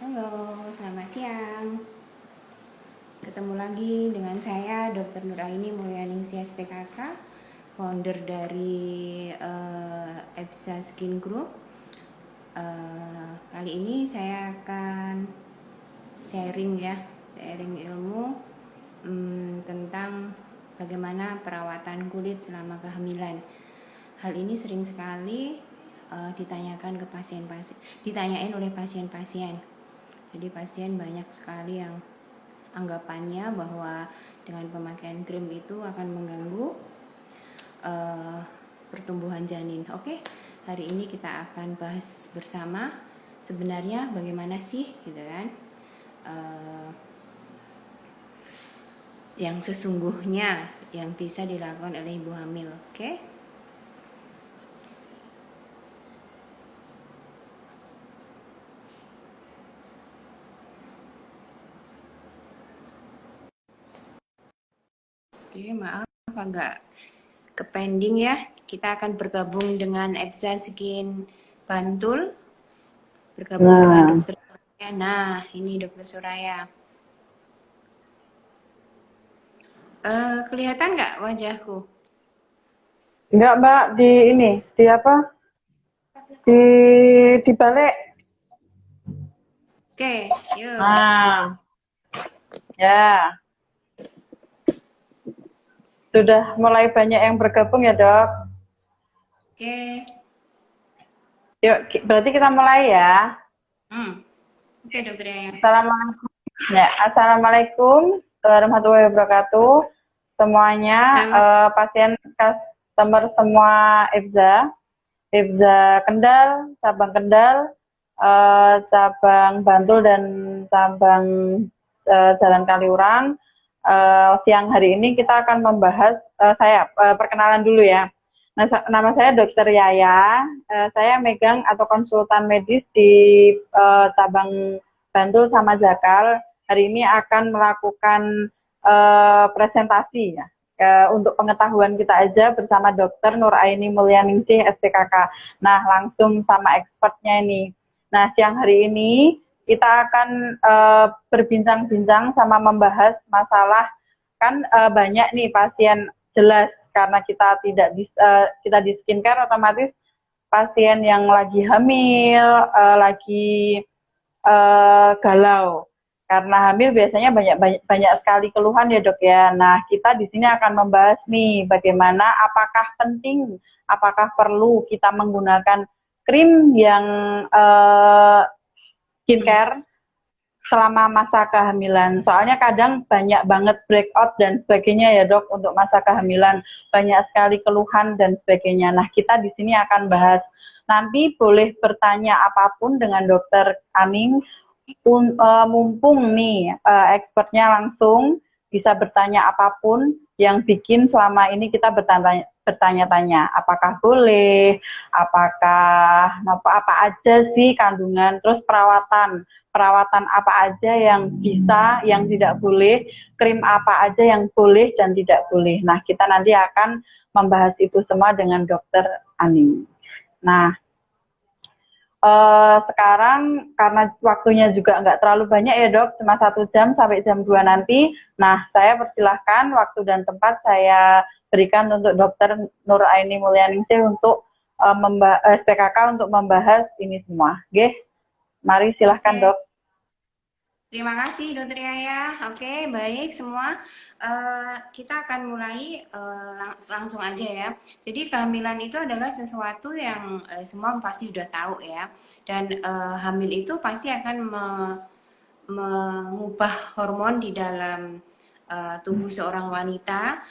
Halo, selamat siang. Ketemu lagi dengan saya Dr. Nuraini Mulyaningsih SPKK, founder dari EBSA Skin Group. Kali ini saya akan sharing ilmu tentang bagaimana perawatan kulit selama kehamilan. Hal ini sering sekali ditanyakan ke ditanyain oleh pasien-pasien. Jadi pasien banyak sekali yang anggapannya bahwa dengan pemakaian krim itu akan mengganggu pertumbuhan janin. Oke, hari ini kita akan bahas bersama sebenarnya bagaimana sih gitu kan yang sesungguhnya yang bisa dilakukan oleh ibu hamil. Oke. Oke, maaf agak ke pending ya. Kita akan bergabung dengan EBSA Skin Bantul. Bergabung dengan Dokter Suraya. Nah, ini Dokter Suraya. Kelihatan nggak wajahku? Enggak, Mbak, di ini, di apa? Di balik. Oke, yuk. Nah, ya. Sudah mulai banyak yang bergabung ya, Dok. Oke. Yuk, berarti kita mulai ya. Oke, Dokter Yaya. Assalamualaikum. Ya, Assalamualaikum warahmatullahi wabarakatuh. Semuanya, pasien customer semua EBSA Kendal, cabang Kendal, cabang Bantul dan cabang Jalan Kaliurang. Siang hari ini kita akan membahas, perkenalan dulu ya. Nah, nama saya Dr. Yaya, saya megang atau konsultan medis di cabang Bantul sama Jakal. Hari ini akan melakukan presentasi ya. Untuk pengetahuan kita aja bersama Dr. Nuraini Mulyaningsih SPKK. Nah, langsung sama expertnya ini. Nah, siang hari ini kita akan berbincang-bincang sama membahas masalah kan banyak nih pasien, jelas karena kita tidak kita di skincare otomatis pasien yang lagi hamil, lagi galau. Karena hamil biasanya banyak sekali keluhan ya, Dok ya. Nah, kita di sini akan membahas nih bagaimana, apakah penting, apakah perlu kita menggunakan krim yang skincare selama masa kehamilan. Soalnya kadang banyak banget breakout dan sebagainya ya, Dok, untuk masa kehamilan. Banyak sekali keluhan dan sebagainya. Nah, kita di sini akan bahas. Nanti boleh bertanya apapun dengan Dokter Aning. Mumpung nih expertnya langsung bisa bertanya apapun yang bikin selama ini kita bertanya-tanya, apakah boleh, apakah apa aja sih kandungan, terus perawatan apa aja yang bisa, yang tidak boleh, krim apa aja yang boleh dan tidak boleh. Nah, kita nanti akan membahas itu semua dengan Dokter Aning. Nah, sekarang karena waktunya juga nggak terlalu banyak ya, Dok, cuma 1 jam sampai jam 2 nanti. Nah, saya persilahkan waktu dan tempat saya berikan untuk Dokter Nuraini Mulyaningsih untuk SPKK untuk membahas ini semua. Oke, mari silahkan, Dok. Terima kasih Dokter Yaya. Oke, baik semua. Kita akan mulai langsung aja ya. Jadi kehamilan itu adalah sesuatu yang semua pasti udah tahu ya. Dan hamil itu pasti akan mengubah hormon di dalam tubuh seorang wanita.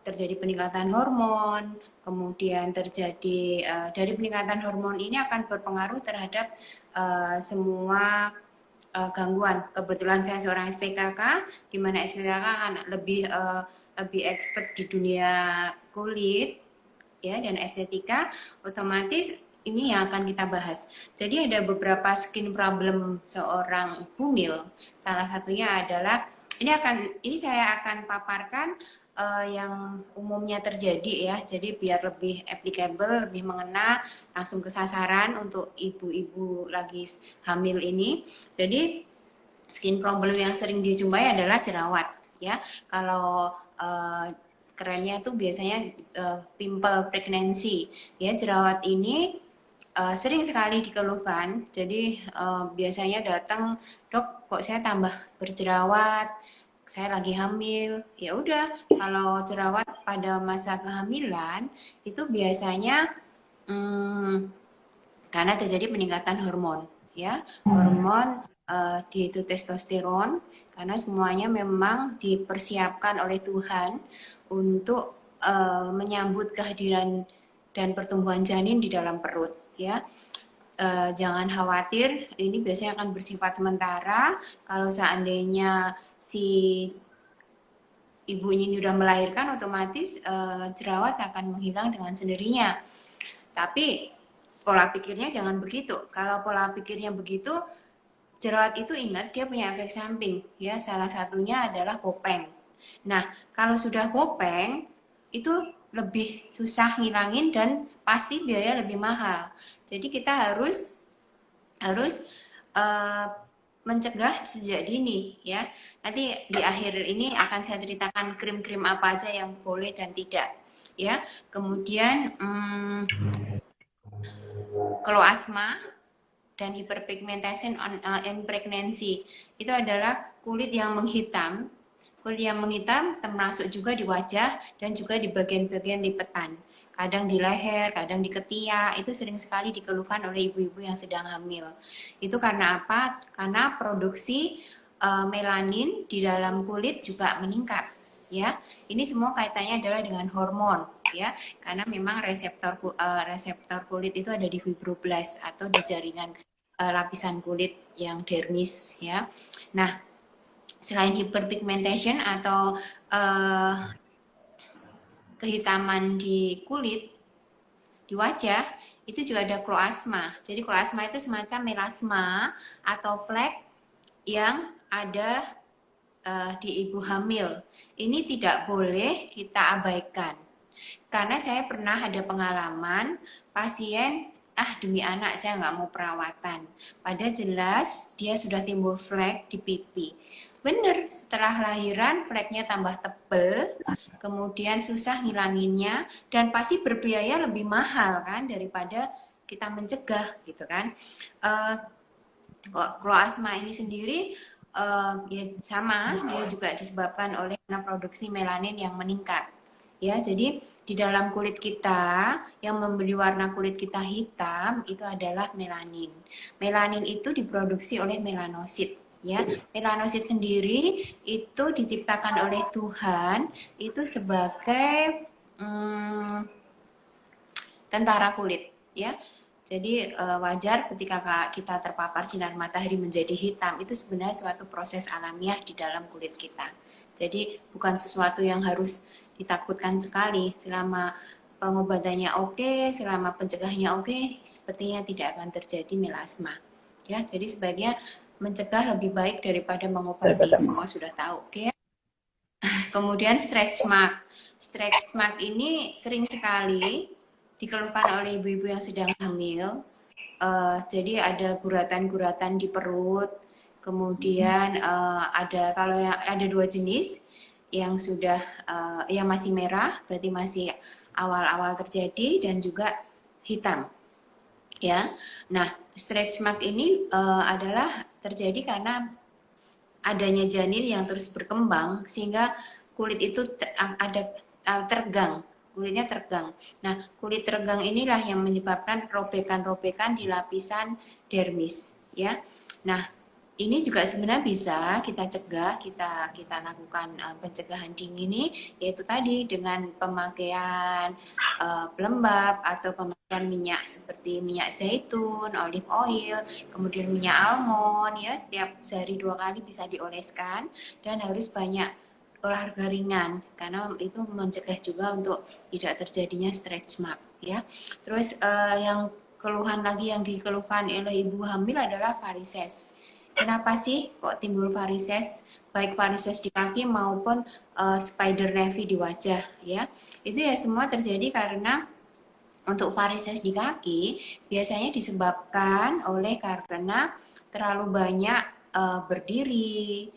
Terjadi peningkatan hormon, kemudian terjadi dari peningkatan hormon ini akan berpengaruh terhadap semua gangguan. Kebetulan saya seorang SPKK, di mana SPKK kan lebih expert di dunia kulit ya dan estetika, otomatis ini yang akan kita bahas. Jadi ada beberapa skin problem seorang bumil. Salah satunya adalah ini saya akan paparkan yang umumnya terjadi ya. Jadi biar lebih applicable, lebih mengena, langsung ke sasaran untuk ibu-ibu lagi hamil ini. Jadi skin problem yang sering dijumpai adalah jerawat ya. Kalau kerennya tuh biasanya pimple pregnancy ya. Jerawat ini sering sekali dikeluhkan. Jadi biasanya datang, dok, kok saya tambah berjerawat, saya lagi hamil. Ya udah, kalau jerawat pada masa kehamilan itu biasanya hmm, karena terjadi peningkatan hormon, ya, hormon yaitu testosteron, karena semuanya memang dipersiapkan oleh Tuhan untuk menyambut kehadiran dan pertumbuhan janin di dalam perut, ya. Jangan khawatir, ini biasanya akan bersifat sementara. Kalau seandainya si ibu ini sudah melahirkan, otomatis jerawat akan menghilang dengan sendirinya. Tapi pola pikirnya jangan begitu. Kalau pola pikirnya begitu, jerawat itu ingat dia punya efek samping, ya. Salah satunya adalah kopeng. Nah, kalau sudah kopeng itu lebih susah ngilangin dan pasti biaya lebih mahal. Jadi kita harus uh, mencegah sejak dini, ya. Nanti di akhir ini akan saya ceritakan krim-krim apa aja yang boleh dan tidak, ya. Kemudian kalau asma dan hyperpigmentation in pregnancy itu adalah kulit yang menghitam. Kulit yang menghitam termasuk juga di wajah dan juga di bagian-bagian lipetan. Kadang di leher, kadang di ketiak, itu sering sekali dikeluhkan oleh ibu-ibu yang sedang hamil. Itu karena apa? Karena produksi melanin di dalam kulit juga meningkat. Ya, ini semua kaitannya adalah dengan hormon, ya, karena memang reseptor kulit itu ada di fibroblast atau di jaringan lapisan kulit yang dermis, ya. Nah, selain hyperpigmentation atau kehitaman di kulit, di wajah, itu juga ada kloasma. Jadi kloasma itu semacam melasma atau flek yang ada di ibu hamil. Ini tidak boleh kita abaikan. Karena saya pernah ada pengalaman pasien, demi anak saya nggak mau perawatan. Padahal jelas dia sudah timbul flek di pipi. Bener, setelah lahiran fleknya tambah tebel, kemudian susah ngilanginnya, dan pasti berbiaya lebih mahal kan daripada kita mencegah gitu kan. Kalau asma ini sendiri ya sama, dia juga disebabkan oleh karena produksi melanin yang meningkat. Ya, jadi di dalam kulit kita yang memberi warna kulit kita hitam itu adalah melanin. Melanin itu diproduksi oleh melanosit. Ya, melanosit sendiri itu diciptakan oleh Tuhan itu sebagai tentara kulit. Ya, jadi wajar ketika kita terpapar sinar matahari menjadi hitam, itu sebenarnya suatu proses alamiah di dalam kulit kita. Jadi bukan sesuatu yang harus ditakutkan sekali. Selama pengobatannya oke, selama pencegahannya oke, sepertinya tidak akan terjadi melasma. Ya, jadi sebaiknya mencegah lebih baik daripada mengobati. Semua sudah tahu, oke? Kemudian stretch mark. Stretch mark ini sering sekali dikeluhkan oleh ibu-ibu yang sedang hamil. Jadi ada guratan-guratan di perut, kemudian kalau yang ada dua jenis yang sudah yang masih merah, berarti masih awal-awal terjadi, dan juga hitam, ya. Nah, stretch mark ini adalah terjadi karena adanya janin yang terus berkembang sehingga kulit itu ada tergang. Kulitnya tergang. Nah, kulit tergang inilah yang menyebabkan robekan-robekan di lapisan dermis, ya. Nah, ini juga sebenarnya bisa kita cegah, kita lakukan pencegahan dini ini, yaitu tadi dengan pemakaian pelembab atau pemakaian minyak seperti minyak zaitun, olive oil, kemudian minyak almond, ya, setiap sehari 2 kali bisa dioleskan, dan harus banyak olahraga ringan karena itu mencegah juga untuk tidak terjadinya stretch mark, ya. Terus yang keluhan lagi yang dikeluhkan oleh ibu hamil adalah varises. kenapa sih kok timbul varises, baik varises di kaki maupun spider nevi di wajah ya. Itu ya semua terjadi karena untuk varises di kaki biasanya disebabkan oleh karena terlalu banyak berdiri,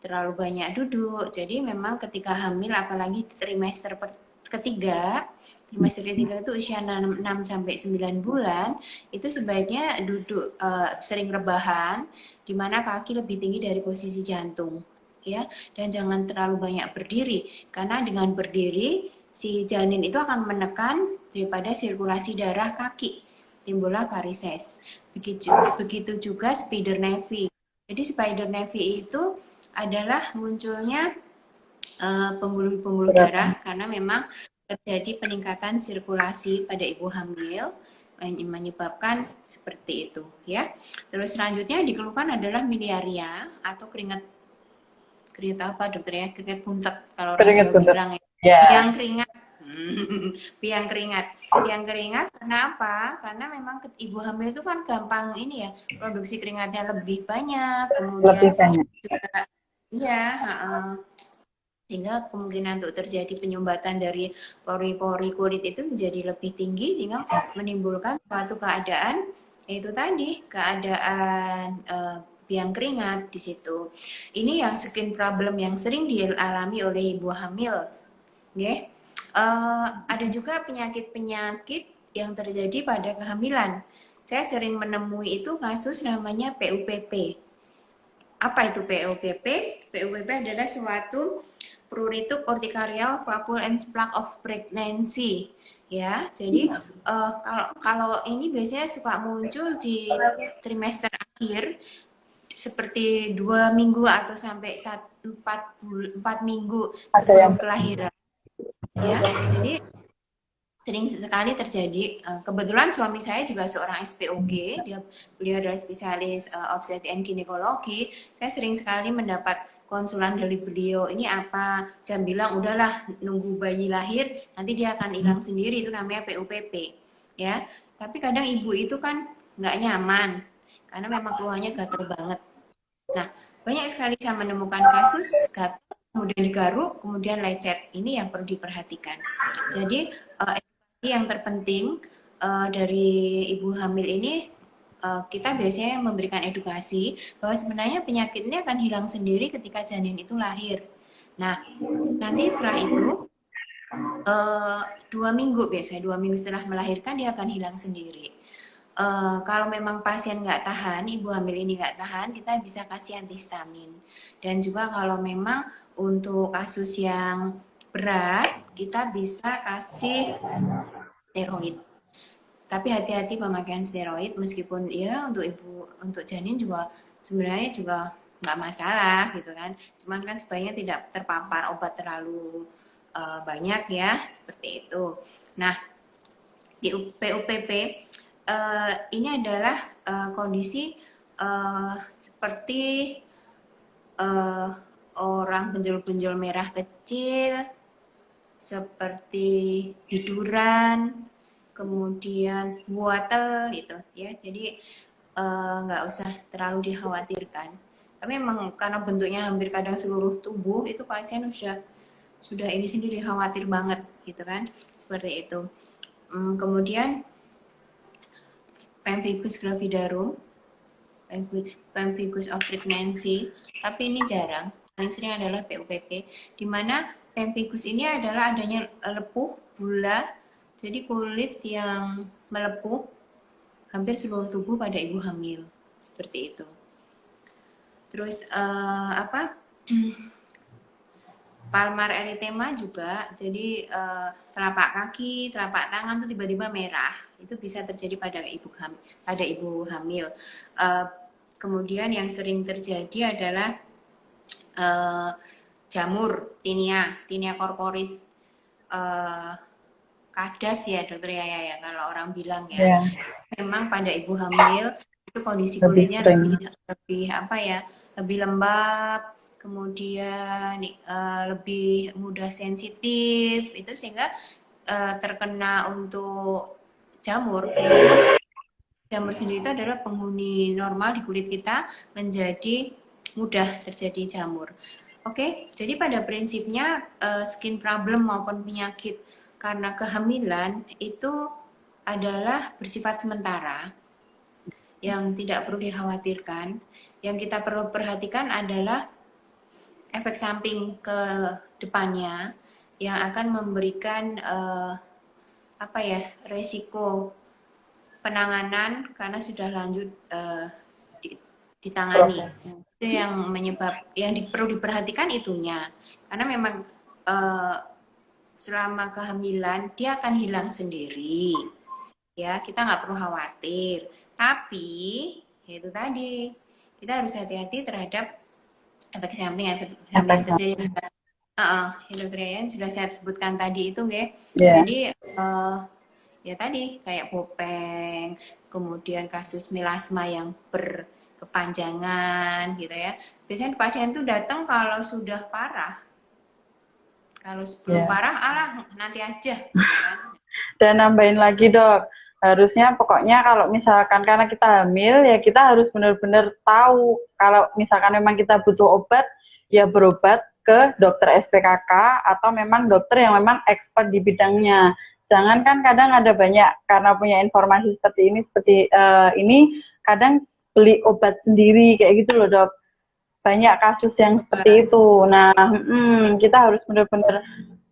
terlalu banyak duduk. Jadi memang ketika hamil apalagi ketiga, trimester ketiga itu usia 6 sampai 9 bulan, itu sebaiknya duduk sering rebahan di mana kaki lebih tinggi dari posisi jantung ya, dan jangan terlalu banyak berdiri karena dengan berdiri si janin itu akan menekan daripada sirkulasi darah kaki, timbullah varises. Begitu juga spider nevi. Jadi spider nevi itu adalah munculnya pembuluh-pembuluh darah karena memang terjadi peningkatan sirkulasi pada ibu hamil menyebabkan seperti itu ya. Terus selanjutnya dikeluhkan adalah miliaria atau keringat keringat apa dokter ya, keringat buntek kalau orang Keringat Jawa bentuk. bilang ya, Ya, biang keringat. Biang keringat kenapa? Karena memang ibu hamil itu kan gampang ini ya, produksi keringatnya lebih banyak, lebih kemudian banyak. juga ya sehingga kemungkinan untuk terjadi penyumbatan dari pori-pori kulit itu menjadi lebih tinggi sehingga menimbulkan suatu keadaan yaitu tadi keadaan biang keringat di situ. Ini yang skin problem yang sering dialami oleh ibu hamil. Okay? Ada juga penyakit-penyakit yang terjadi pada kehamilan. Saya sering menemui itu kasus namanya PUPP. Apa itu PUPP? PUPP adalah suatu pruritus urtikarial papule and plaque of pregnancy. Ya, jadi kalau ini biasanya suka muncul di trimester akhir seperti 2 minggu atau sampai 4 minggu Ada yang sebelum kelahiran. Ya, jadi sering sekali terjadi. Kebetulan suami saya juga seorang SPOG, beliau adalah spesialis obstetrik and ginekologi. Saya sering sekali mendapat konsulan dari beliau. Ini apa? Saya bilang udahlah nunggu bayi lahir, nanti dia akan hilang sendiri. Itu namanya PUPP, ya. Tapi kadang ibu itu kan nggak nyaman karena memang keluhannya gatel banget. Nah, banyak sekali saya menemukan kasus gatal, kemudian digaruk, kemudian lecet. Ini yang perlu diperhatikan. Jadi yang terpenting dari ibu hamil ini kita biasanya memberikan edukasi bahwa sebenarnya penyakit ini akan hilang sendiri ketika janin itu lahir. Nah, nanti setelah itu 2 minggu biasanya 2 minggu setelah melahirkan dia akan hilang sendiri. Kalau memang pasien nggak tahan, ibu hamil ini nggak tahan, kita bisa kasih antihistamin. Dan juga kalau memang untuk kasus yang berat, kita bisa kasih steroid. Tapi hati-hati pemakaian steroid meskipun ya untuk ibu untuk janin juga sebenarnya juga nggak masalah gitu kan. Cuman kan sebaiknya tidak terpapar obat terlalu banyak ya seperti itu. Nah di PUPP ini adalah kondisi seperti uh, orang benjol-benjol merah kecil, seperti hiduran, kemudian buatel gitu ya. Jadi nggak usah terlalu dikhawatirkan. Tapi memang karena bentuknya hampir kadang seluruh tubuh itu pasien sudah ini sendiri khawatir banget gitu kan, seperti itu. Kemudian pemphigus gravidarum, pemphigus of pregnancy, tapi ini jarang. Paling sering adalah PUPP, di mana pemphigus ini adalah adanya lepuh, bula, jadi kulit yang melepuh hampir seluruh tubuh pada ibu hamil, seperti itu. Terus palmar erythema juga, jadi telapak kaki, telapak tangan tuh tiba-tiba merah. Itu bisa terjadi pada ibu hamil. Kemudian yang sering terjadi adalah jamur tinea corporis, kadas ya dokter ya kalau orang bilang ya. Memang pada ibu hamil itu kondisi kulitnya lebih lembab, kemudian lebih mudah sensitif itu sehingga terkena untuk jamur jamur sendiri itu adalah penghuni normal di kulit kita menjadi mudah terjadi jamur. Oke, jadi pada prinsipnya skin problem maupun penyakit karena kehamilan itu adalah bersifat sementara yang tidak perlu dikhawatirkan. Yang kita perlu perhatikan adalah efek samping ke depannya yang akan memberikan resiko penanganan karena sudah lanjut ditangani. Itu yang perlu diperhatikan itunya. Karena memang selama kehamilan dia akan hilang sendiri. Ya, kita nggak perlu khawatir. Tapi ya itu tadi, kita harus hati-hati terhadap efek samping yang terjadi. Dokter Yayan sudah saya sebutkan tadi itu, ya. Jadi ya tadi kayak bopeng, kemudian kasus melasma yang berkepanjangan gitu ya. Biasanya pasien itu datang kalau sudah parah. Kalau sebelum parah, alah nanti aja. Gitu kan. Dan nambahin lagi dok, harusnya pokoknya kalau misalkan karena kita hamil ya kita harus benar-benar tahu kalau misalkan memang kita butuh obat ya berobat ke dokter SPKK atau memang dokter yang memang expert di bidangnya. Jangan kan kadang ada banyak karena punya informasi seperti ini kadang beli obat sendiri kayak gitu loh dok. Banyak kasus yang seperti itu. Nah, kita harus benar-benar.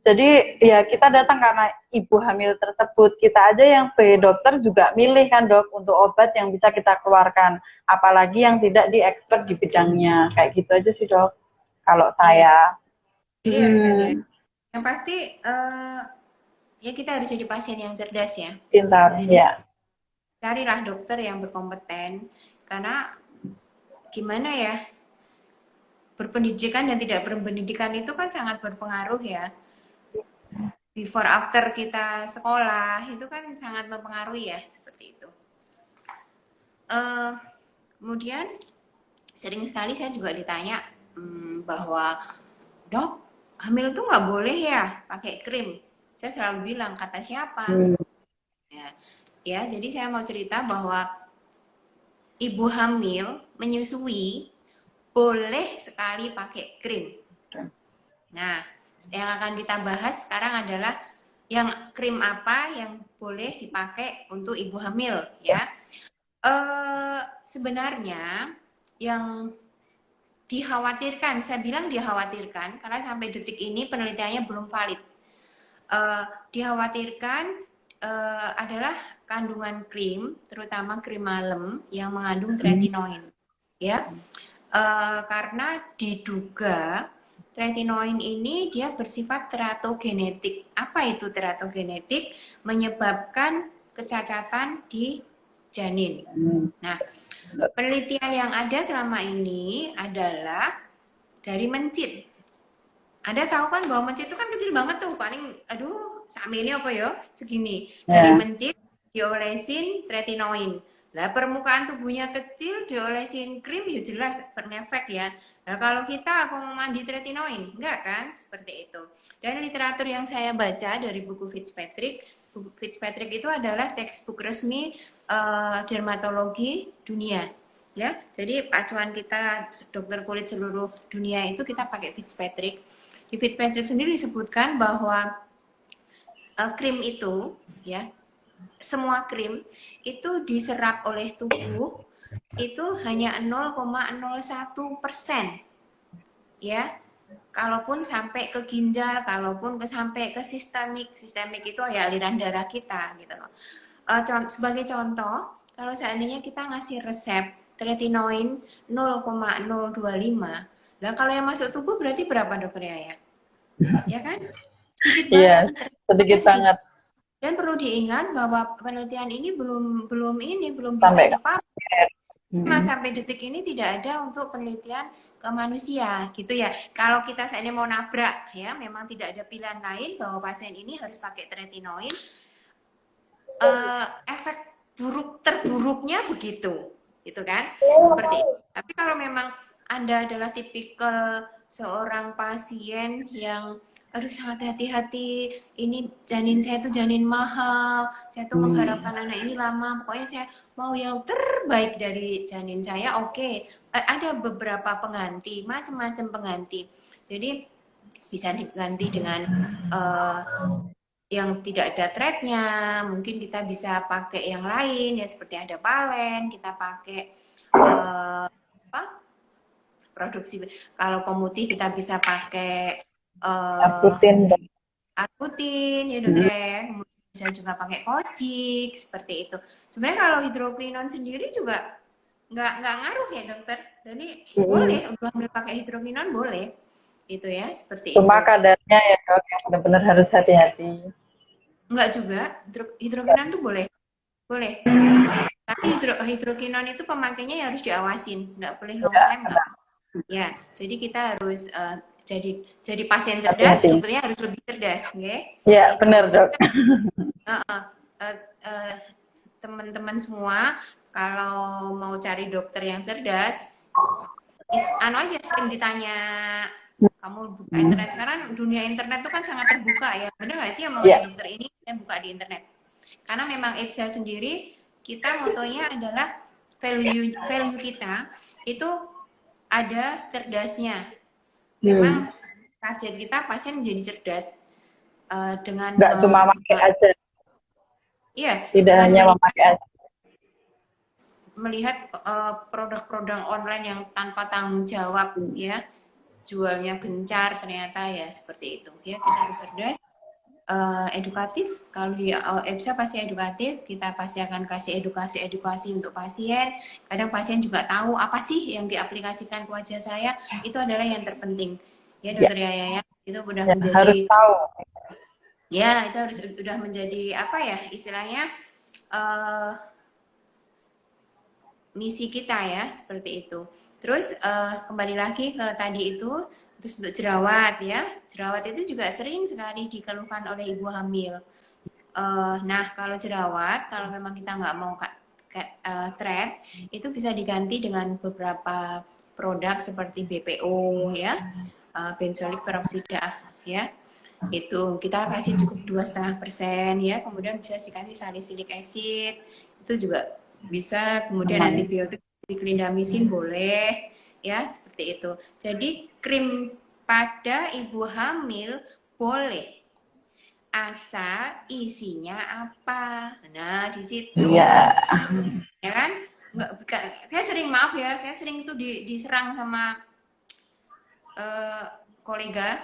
Jadi ya kita datang karena ibu hamil tersebut. Kita aja yang sebagai dokter juga milih kan dok untuk obat yang bisa kita keluarkan. Apalagi yang tidak di expert di bidangnya. Kayak gitu aja sih dok. Kalau saya. Jadi harus hati-hati. Yang pasti ya kita harus jadi pasien yang cerdas ya. Pintar, jadi, ya. Carilah dokter yang berkompeten. Karena gimana ya, berpendidikan dan tidak berpendidikan itu kan sangat berpengaruh ya. Before after kita sekolah itu kan sangat mempengaruhi ya, seperti itu. Kemudian sering sekali saya juga ditanya bahwa dok, hamil tuh nggak boleh ya pakai krim. Saya selalu bilang, kata siapa? Ya, jadi saya mau cerita bahwa ibu hamil menyusui boleh sekali pakai krim. Nah, yang akan kita bahas sekarang adalah yang krim apa yang boleh dipakai untuk ibu hamil, ya. Sebenarnya yang dikhawatirkan, saya bilang dikhawatirkan karena sampai detik ini penelitiannya belum valid. Dikhawatirkan adalah kandungan krim, terutama krim malam yang mengandung tretinoin, ya, karena diduga tretinoin ini dia bersifat teratogenetik. Apa itu teratogenetik? Menyebabkan kecacatan di janin. Nah, penelitian yang ada selama ini adalah dari mencit. Anda tahu kan bahwa mencit itu kan kecil banget tuh, paling ini apa ya, segini. Dari mencit diolesin tretinoin. Lah permukaan tubuhnya kecil diolesin krim ya jelas berefek ya. Nah kalau kita mau mandi tretinoin, enggak kan? Seperti itu. Dan literatur yang saya baca dari buku Fitzpatrick itu adalah textbook resmi dermatologi dunia. Ya, jadi acuan kita dokter kulit seluruh dunia itu kita pakai Fitzpatrick. Di Fitzpatrick sendiri disebutkan bahwa krim itu, ya, semua krim itu diserap oleh tubuh itu hanya 0,01%, ya. Kalaupun sampai ke ginjal, kalaupun sampai ke sistemik itu ya aliran darah kita, gitu loh. Sebagai contoh, kalau seandainya kita ngasih resep tretinoin 0,025, nah kalau yang masuk tubuh berarti berapa dokter ya? Ya kan? Sedikit banget. Sedikit banget. Dan perlu diingat bahwa penelitian ini belum bisa dipakai. Sampai detik ini tidak ada untuk penelitian ke manusia, gitu ya. Kalau kita seandainya mau nabrak, ya, memang tidak ada pilihan lain bahwa pasien ini harus pakai tretinoin. Efek terburuknya begitu, gitu kan? Seperti itu. Tapi kalau memang Anda adalah tipikal seorang pasien yang aduh sangat hati-hati, ini janin saya tuh janin mahal, saya tuh Hmm. mengharapkan anak ini lama, pokoknya saya mau yang terbaik dari janin saya, oke. Ada beberapa pengganti, macam-macam pengganti. Jadi bisa diganti dengan eh, yang tidak ada threadnya, mungkin kita bisa pakai yang lain ya seperti ada palen, kita pakai apa produksi. Kalau pemutih kita bisa pakai eh, Akutin dok. Akutin ya dokter Hmm. ya, kemudian bisa juga pakai kocik seperti itu. Sebenarnya kalau hidroquinon sendiri juga nggak ngaruh ya dokter. Jadi Hmm. boleh untuk ambil pakai hidroquinon boleh, itu ya seperti Cuma itu. kadarnya ya dok yang benar-benar harus hati-hati. Nggak juga, hidroquinon tuh boleh, boleh. Tapi hidroquinon itu pemakainya ya harus diawasin, nggak boleh long Ya, time, nggak. Ya, jadi kita harus jadi pasien cerdas, hati-hati. dokternya harus lebih cerdas, ya. Ya Itu. benar dok. Heeh, eh, eh, teman-teman semua kalau mau cari dokter yang cerdas, anu aja sering ditanya, kamu buka Hmm. internet sekarang, dunia internet itu kan sangat terbuka ya, benar nggak sih omongannya Ya, dokter ini saya buka di internet, karena memang EPSA sendiri kita motonya adalah value value kita itu ada cerdasnya, hmm. memang target kita pasien menjadi cerdas, dengan Nggak cuma pakai aja, iya, tidak dengan hanya melihat memakai aja. melihat produk-produk online yang tanpa tanggung jawab ya, jualnya gencar ternyata ya seperti itu ya, kita harus cerdas, edukatif. Kalau di EPSA pasti edukatif, kita pasti akan kasih edukasi untuk pasien. Kadang pasien juga tahu apa sih yang diaplikasikan ke wajah saya, itu adalah yang terpenting ya Ya, dokter Yaya ya, itu udah ya harus menjadi, tahu. ya itu harus udah menjadi apa ya istilahnya, uh, misi kita ya seperti itu. Terus kembali lagi ke tadi itu, terus untuk jerawat ya, jerawat itu juga sering sekali dikeluhkan oleh ibu hamil. Nah kalau jerawat, kalau memang kita nggak mau thread, itu bisa diganti dengan beberapa produk seperti BPO ya, benzoyl peroksida ya, itu kita kasih cukup 2,5% ya, kemudian bisa dikasih salicylic acid itu juga bisa, kemudian Aman. antibiotik clindamycin boleh ya seperti itu. Jadi krim pada ibu hamil boleh asal isinya apa, nah di situ Iya. ya kan. Nggak, saya sering, maaf ya, saya sering itu diserang sama eh, kolega.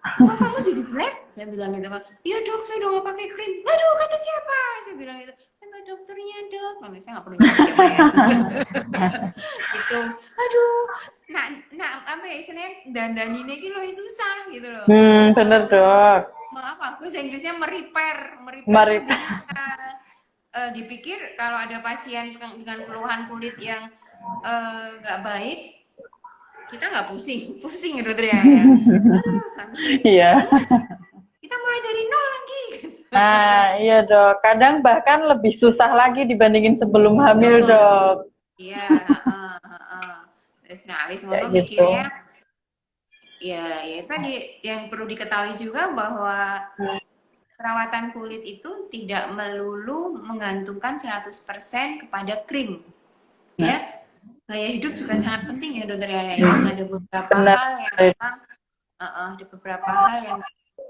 Kok kamu jadi jelek? Saya bilang gitu kan. Iya dok, saya udah gak pakai krim. Waduh, kata siapa? Saya bilang gitu. Kata dokternya dok. Lalu saya gak perlu nyebut siapa ya. Itu, aduh, apa ya istilahnya, dandanin ini loh susah gitu loh. Bener Mau, dok. apa? Bahasa Inggrisnya meripir itu Mari. lebih susah. Dipikir kalau ada pasien dengan keluhan kulit yang nggak baik, kita nggak pusing, pusing gitu ya. Aduh, sampai Iya. kita mulai dari nol lagi. Nah, iya dok. Kadang bahkan lebih susah lagi dibandingin sebelum hamil Betul. dok. Iya, terus nah habis ngono Kayak gitu. mikirnya, ya tadi yang perlu diketahui juga bahwa perawatan kulit itu tidak melulu menggantungkan 100% kepada krim. Ya, gaya hidup juga sangat penting ya dokter ya. Ada beberapa Benar. hal yang memang, ada beberapa hal yang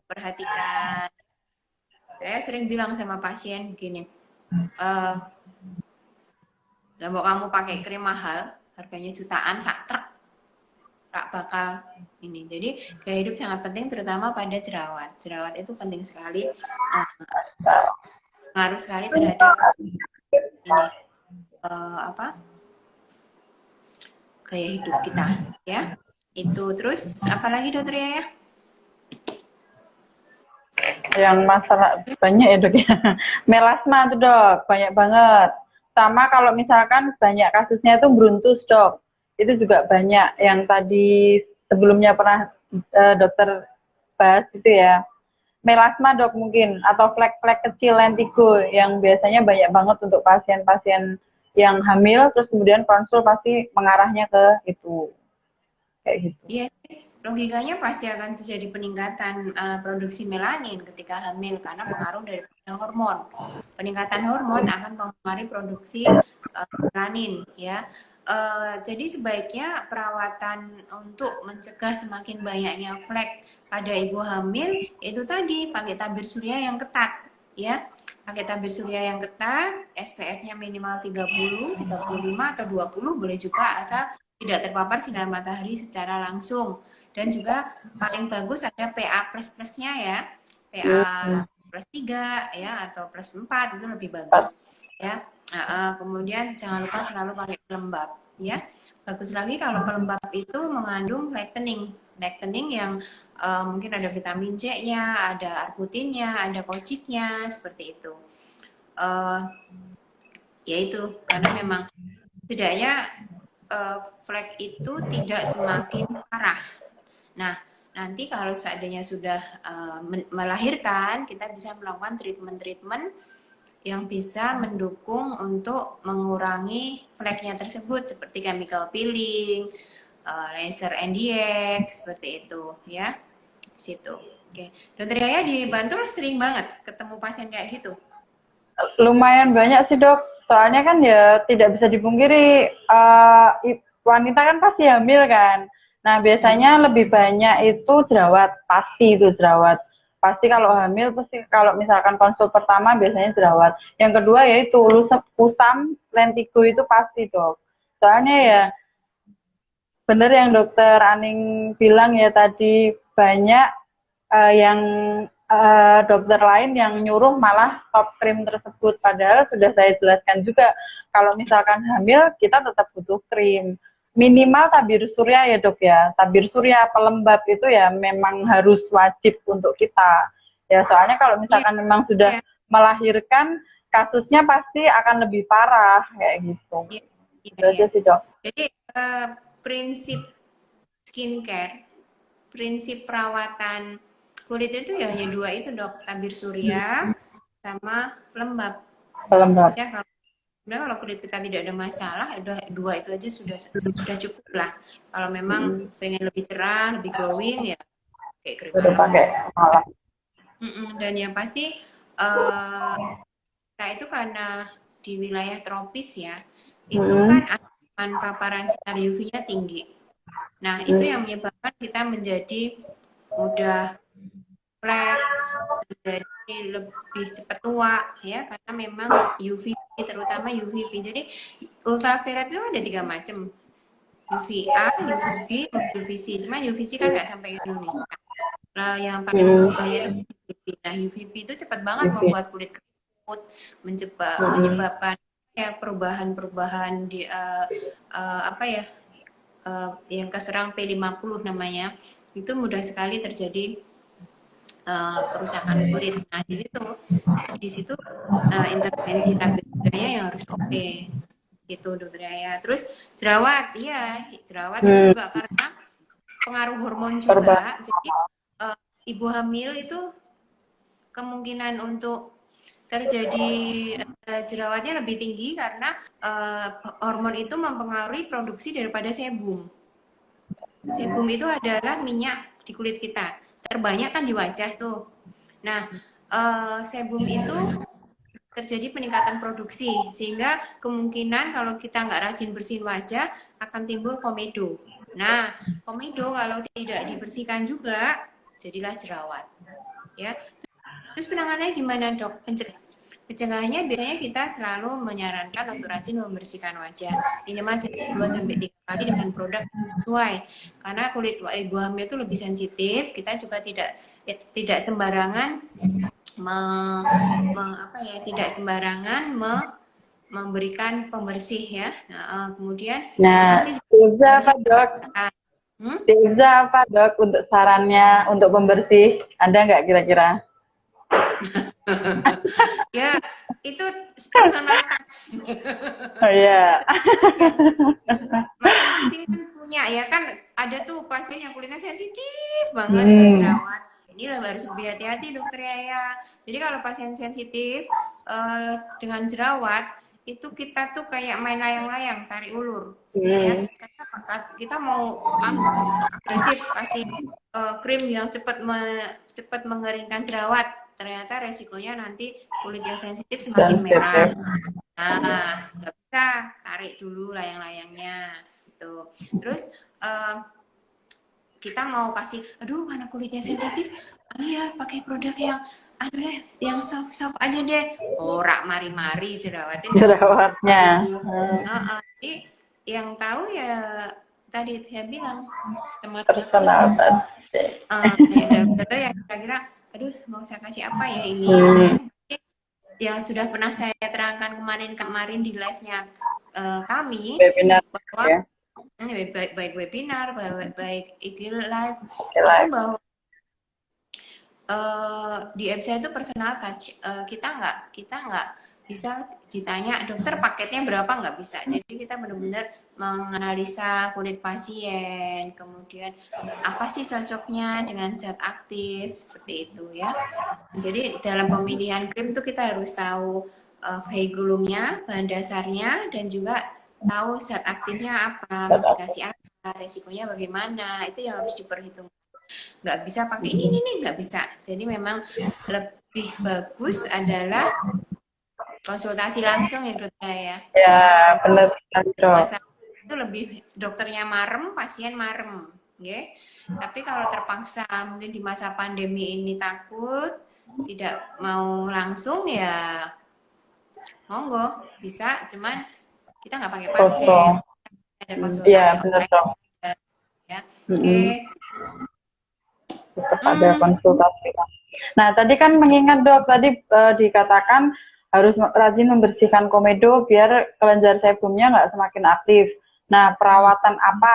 perhatikan. Saya sering bilang sama pasien begini, eh mau kamu pakai krim mahal, harganya jutaan, sak truk, tak bakal ini. Jadi gaya hidup sangat penting, terutama pada jerawat. Jerawat itu penting sekali, ngaruh sekali terhadap ini, apa, gaya hidup kita, ya. Itu terus apalagi dokter ya? Yang masalah banyak ya dok ya. Melasma tuh dok, banyak banget. Sama kalau misalkan banyak kasusnya itu bruntus dok, itu juga banyak. Yang tadi sebelumnya pernah dokter bahas itu ya. Melasma dok mungkin, atau flek-flek kecil lentigo yang biasanya banyak banget untuk pasien-pasien yang hamil, terus kemudian konsul pasti mengarahnya ke itu, kayak gitu. Iya, logikanya pasti akan terjadi peningkatan produksi melanin ketika hamil karena pengaruh dari hormon. Peningkatan hormon akan mempengaruhi produksi melanin ya. Jadi sebaiknya perawatan untuk mencegah semakin banyaknya flek pada ibu hamil itu tadi pakai tabir surya yang ketat ya. Pakai tabir surya yang ketat, SPF-nya minimal 30, 35 atau 20 boleh juga asal tidak terpapar sinar matahari secara langsung. Dan juga paling bagus ada PA plus-plusnya ya. PA plus 3 ya atau plus 4 itu lebih bagus ya. Kemudian jangan lupa selalu pakai pelembab ya. Bagus lagi kalau pelembab itu mengandung lectening yang mungkin ada vitamin C-nya, ada arbutinnya, ada kojiknya seperti itu. Yaitu karena memang setidaknya flek itu tidak semakin parah. Nah, nanti kalau seandainya sudah melahirkan, kita bisa melakukan treatment-treatment yang bisa mendukung untuk mengurangi fleknya tersebut seperti chemical peeling, laser NDX seperti itu ya. Situ. Oke. Dokter Yaya di Bantul sering banget ketemu pasien kayak gitu. Lumayan banyak sih dok, soalnya kan ya tidak bisa dipungkiri wanita kan pasti hamil kan. Nah biasanya lebih banyak itu jerawat, pasti itu jerawat. Pasti kalau hamil, pasti kalau misalkan konsul pertama biasanya jerawat. Yang kedua yaitu kusam, lentigo itu pasti dok. Soalnya ya bener yang dokter Aning bilang ya tadi, banyak yang dokter lain yang nyuruh malah stop krim tersebut. Padahal sudah saya jelaskan juga, kalau misalkan hamil kita tetap butuh krim. Minimal tabir surya ya dok ya. Tabir surya pelembab itu ya memang harus wajib untuk kita. Ya soalnya kalau misalkan memang sudah melahirkan, kasusnya pasti akan lebih parah kayak gitu. Itu aja sih dok. Jadi prinsip skincare, prinsip perawatan kulit itu ya hanya dua itu dok, tabir surya sama pelembab. Pelembab. Ya kalau kulit kita tidak ada masalah, udah dua itu aja sudah cukup lah. Kalau memang pengen lebih cerah, lebih glowing ya kayak krim malam. Dan yang pasti kita itu karena di wilayah tropis ya, itu kan ancaman paparan sinar UV-nya tinggi. Nah, itu yang menyebabkan kita menjadi mudah flek, menjadi lebih cepat tua ya, karena memang UV, terutama UVB. Jadi ultraviolet itu ada 3 macam. UVA, UVB, UVC. Cuma UVC kan nggak sampai ke Indonesia. Nah, yang paling banyak itu UVB. Nah, UVB itu cepat banget membuat kulit keriput, menyebabkan ya perubahan-perubahan di yang keserang P50 namanya, itu mudah sekali terjadi kerusakan kulit. Nah di situ intervensi tabir suryanya yang harus oke. Itu dokter ya. Terus jerawat, iya jerawat itu juga karena pengaruh hormon juga. Jadi ibu hamil itu kemungkinan untuk terjadi jerawatnya lebih tinggi karena hormon itu mempengaruhi produksi daripada sebum. Sebum itu adalah minyak di kulit kita. Terbanyak kan di wajah tuh. Nah, sebum itu terjadi peningkatan produksi sehingga kemungkinan kalau kita nggak rajin bersihin wajah akan timbul komedo. Nah, komedo kalau tidak dibersihkan juga jadilah jerawat. Ya. Terus penanganannya gimana dok? Pencegahannya biasanya kita selalu menyarankan untuk rajin membersihkan wajah minimal 2-3 kali dengan produk sesuai, karena kulit ibu hamil itu lebih sensitif. Kita juga tidak sembarangan memberikan pembersih ya. Kemudian pasti juga apa dok? Tips apa dok untuk sarannya untuk pembersih? Ada nggak kira-kira? Ya itu personal touch. Oh iya. Masing-masing kan punya ya kan, ada tuh pasien yang kulitnya sensitif banget dengan jerawat. Ini harus lebih hati-hati dokter ya. Jadi kalau pasien sensitif dengan jerawat itu kita tuh kayak main layang-layang, tarik ulur, ya. Hmm. Kita mau agresif kasih krim yang cepat mengeringkan jerawat, ternyata resikonya nanti kulit yang sensitif semakin merah. Sensitif. Nah, nggak bisa, tarik dulu layang-layangnya. Gitu. Terus kita mau kasih, aduh karena kulitnya sensitif, ya pakai produk yang deh, yang soft aja deh. Ora mari-mari jerawatnya nggak Jerawatnya. sembuh-sembuh. Jadi yang tahu ya tadi saya bilang sama dokter, Personal touch. ya dokter yang kira-kira, aduh mau saya kasih apa ya ini gitu ya. Yang sudah pernah saya terangkan kemarin di live-nya kami, Webinar bahwa ya. baik webinar, baik IG live, Oke, itu live. bahwa di website itu personal touch, kita nggak bisa ditanya dokter paketnya berapa, nggak bisa. Jadi kita benar-benar menganalisa kulit pasien, kemudian apa sih cocoknya dengan zat aktif seperti itu ya. Jadi dalam pemilihan krim itu kita harus tahu vehiculumnya, bahan dasarnya, dan juga tahu zat aktifnya apa, dikasih apa, resikonya bagaimana, itu yang harus diperhitungkan. Nggak bisa pakai ini nggak bisa. Jadi memang lebih bagus adalah konsultasi langsung ya dokter ya. Ya, Karena nanti benar dok. masalah itu lebih dokternya marem, pasien marem, ya. Tapi kalau terpaksa mungkin di masa pandemi ini takut tidak mau langsung ya monggo bisa, cuman kita nggak pakai Foto. paket, ada Iya, konsultasi benar online dok. ya. Oke. Tetap ada konsultasi. Nah, tadi kan mengingat dok, tadi dikatakan harus rajin membersihkan komedo biar kelenjar sebumnya nggak semakin aktif. Nah, perawatan apa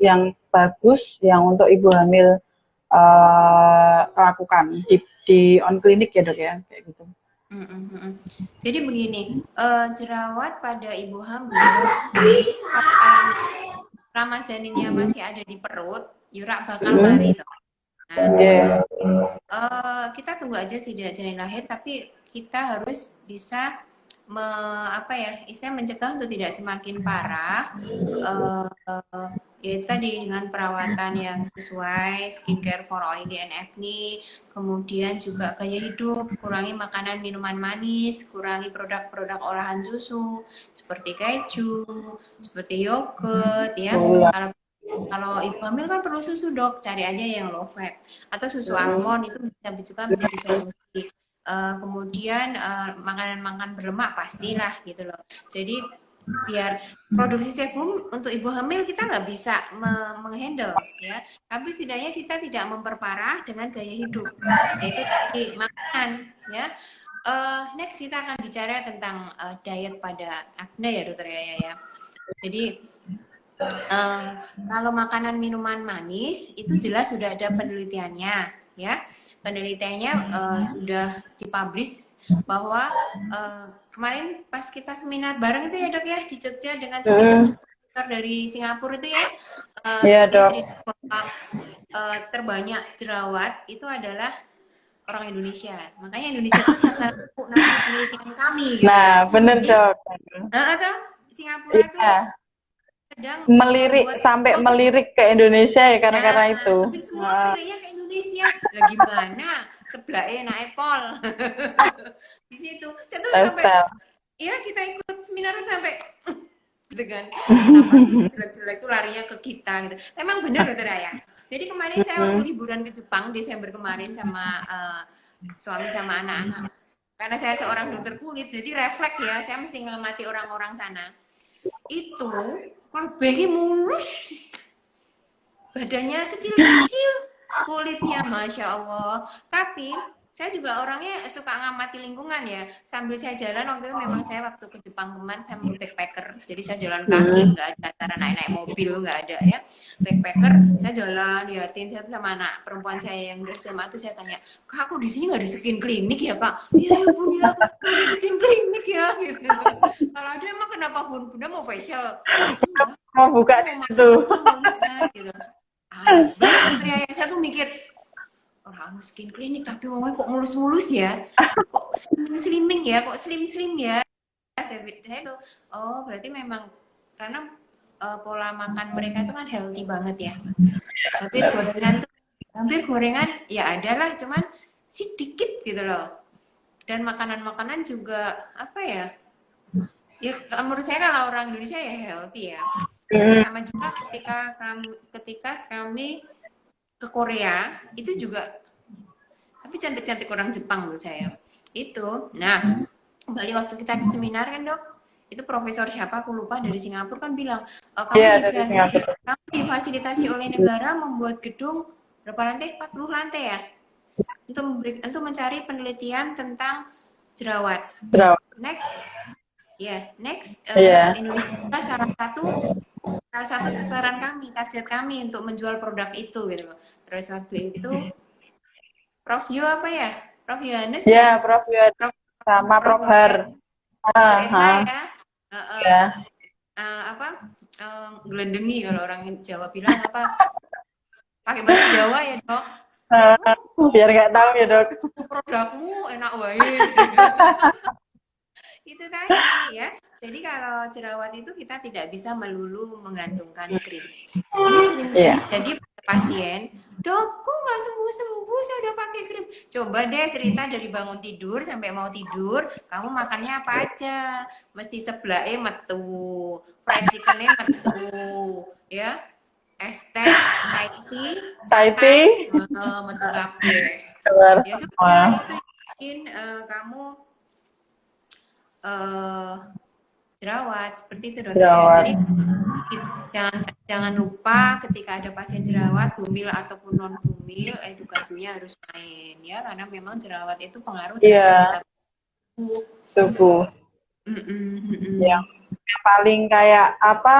yang bagus yang untuk ibu hamil lakukan di on klinik ya dok ya, kayak gitu. Jadi begini, jerawat pada ibu hamil, kalau selama janinnya masih ada di perut, yurak bakal mari toh. Nah, kita tunggu aja sih janin lahir, tapi kita harus bisa mencegah untuk tidak semakin parah. Ya tadi dengan perawatan yang sesuai, skincare for oily and acne, kemudian juga gaya hidup, kurangi makanan minuman manis, kurangi produk-produk olahan susu seperti keju, seperti yogurt ya. Kalau ibu hamil kan perlu susu dok, cari aja yang low fat atau susu almond, itu bisa juga menjadi solusi. Kemudian makanan berlemak pastilah gitu loh. Jadi biar produksi sebum untuk ibu hamil kita nggak bisa menghandle ya, tapi setidaknya kita tidak memperparah dengan gaya hidup, yaitu di makanan ya. Next kita akan bicara tentang diet pada acne ya dokter ya. Jadi kalau makanan minuman manis itu jelas sudah ada penelitiannya ya. Penelitiannya sudah dipublish bahwa kemarin pas kita seminar bareng itu ya dok ya di Jogja dengan dokter dari Singapura itu ya, dia cerita bahwa terbanyak jerawat itu adalah orang Indonesia. Makanya Indonesia itu sasaran nanti penelitian kami gitu. Nah, benar dok. Atau Singapura itu sedang sampai melirik ke Indonesia ya karena itu. Tapi semua liriknya ke Indonesia. Lah gimana? Sebelahnya naik pol. Di situ. Saya tuh sampai ya kita ikut seminar sampai gitu kan. Kenapa sih jelek-jelek itu larinya ke kita gitu. Memang benar dokter ya. Jadi kemarin saya waktu liburan ke Jepang Desember kemarin sama suami sama anak-anak. Karena saya seorang dokter kulit, jadi refleks ya, saya mesti ngamati orang-orang sana. Itu kabehnya mulus, badannya kecil-kecil, kulitnya Masya Allah. Tapi saya juga orangnya suka ngamati lingkungan ya. Sambil saya jalan, waktu itu memang saya waktu ke Jepang kemarin, saya mau backpacker. Jadi saya jalan kaki, nggak ada cara naik-naik mobil, nggak ada ya. Backpacker, saya jalan, liatin saya sama anak perempuan saya yang udah SMA itu saya tanya, kak aku di sini nggak ada skin klinik ya kak? Iya ya bun ya, nggak ada skin klinik ya. Gitu. Kalau ada emang kenapa bun? Bunda mau facial? Mau buka itu. Gitu. Bener ya, saya tuh mikir orang skin klinik tapi ngomongnya kok mulus-mulus ya, kok slimming ya, kok slim ya. saya tuh, oh berarti memang karena pola makan mereka itu kan healthy banget ya. Hampir gorengan tuh, hampir gorengan ya adalah, cuman sedikit gitu loh. Dan makanan-makanan juga apa ya? Ya menurut saya kalau orang Indonesia ya healthy ya. Sama juga ketika kami ke Korea itu juga, tapi cantik-cantik orang Jepang menurut saya. Itu. Nah, kembali waktu kita ke seminar kan dok, itu profesor siapa aku lupa dari Singapura kan bilang, Iya, dari Singapura. kamu difasilitasi oleh negara membuat gedung berapa lantai? 40 lantai ya, untuk mencari penelitian tentang jerawat. Jerawat. Next, ya next, Iya. Indonesia salah satu sasaran kami, target kami untuk menjual produk itu gitu loh. Terus waktu itu Prof Yo apa ya? Prof Yohanes Iya, ya? Prof. Yud Prof, sama Prof Prof. Har. Dr. Ah, Etna ah. ya. Ya. Apa? Gelendengi kalau orang Jawa bilang apa? Pakai bahasa Jawa ya dok. Ah, Wah, biar nggak tahu ya, Dok. produkmu enak wae. Itu tadi ya. Jadi kalau jerawat itu kita tidak bisa melulu menggantungkan krim. Ini sering Iya. jadi pasien, dok, kok nggak sembuh-sembuh? Saya udah pakai krim. Coba deh cerita dari bangun tidur sampai mau tidur, kamu makannya apa aja? Mesti sebelah metu, fried chickennya metu, ya, es teh, Thai tea, Taiti, catai, metu kabeh. keluar Ya semua. sudah, itu mungkin kamu eh jerawat seperti itu dokter ya. Jerawat. Jadi jangan jangan lupa ketika ada pasien jerawat bumil ataupun non bumil, edukasinya harus main ya, karena memang jerawat itu pengaruh terhadap Iya, kita tubuh. tubuh. Yang Mm-mm. paling kayak apa,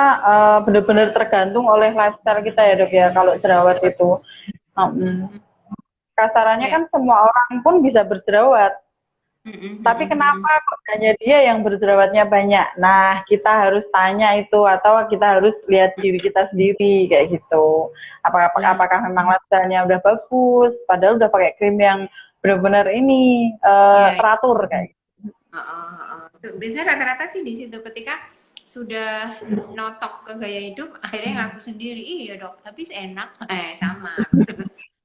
benar-benar tergantung oleh lifestyle kita ya, Dok ya, kalau jerawat itu. Mm-mm. Kasarannya Ya. kan semua orang pun bisa berjerawat. Mm-mm. Tapi Mm-mm. kenapa kok hanya dia yang berjerawatnya banyak? Nah, kita harus tanya itu, atau kita harus lihat diri kita sendiri kayak gitu. Ya. Apakah memang lifestyle-nya udah bagus, padahal udah pakai krim yang benar-benar ini Ya. teratur kayak gitu. Biasanya rata-rata sih di situ ketika sudah notok ke gaya hidup, akhirnya ngaku sendiri, iya dok, tapi enak, sama.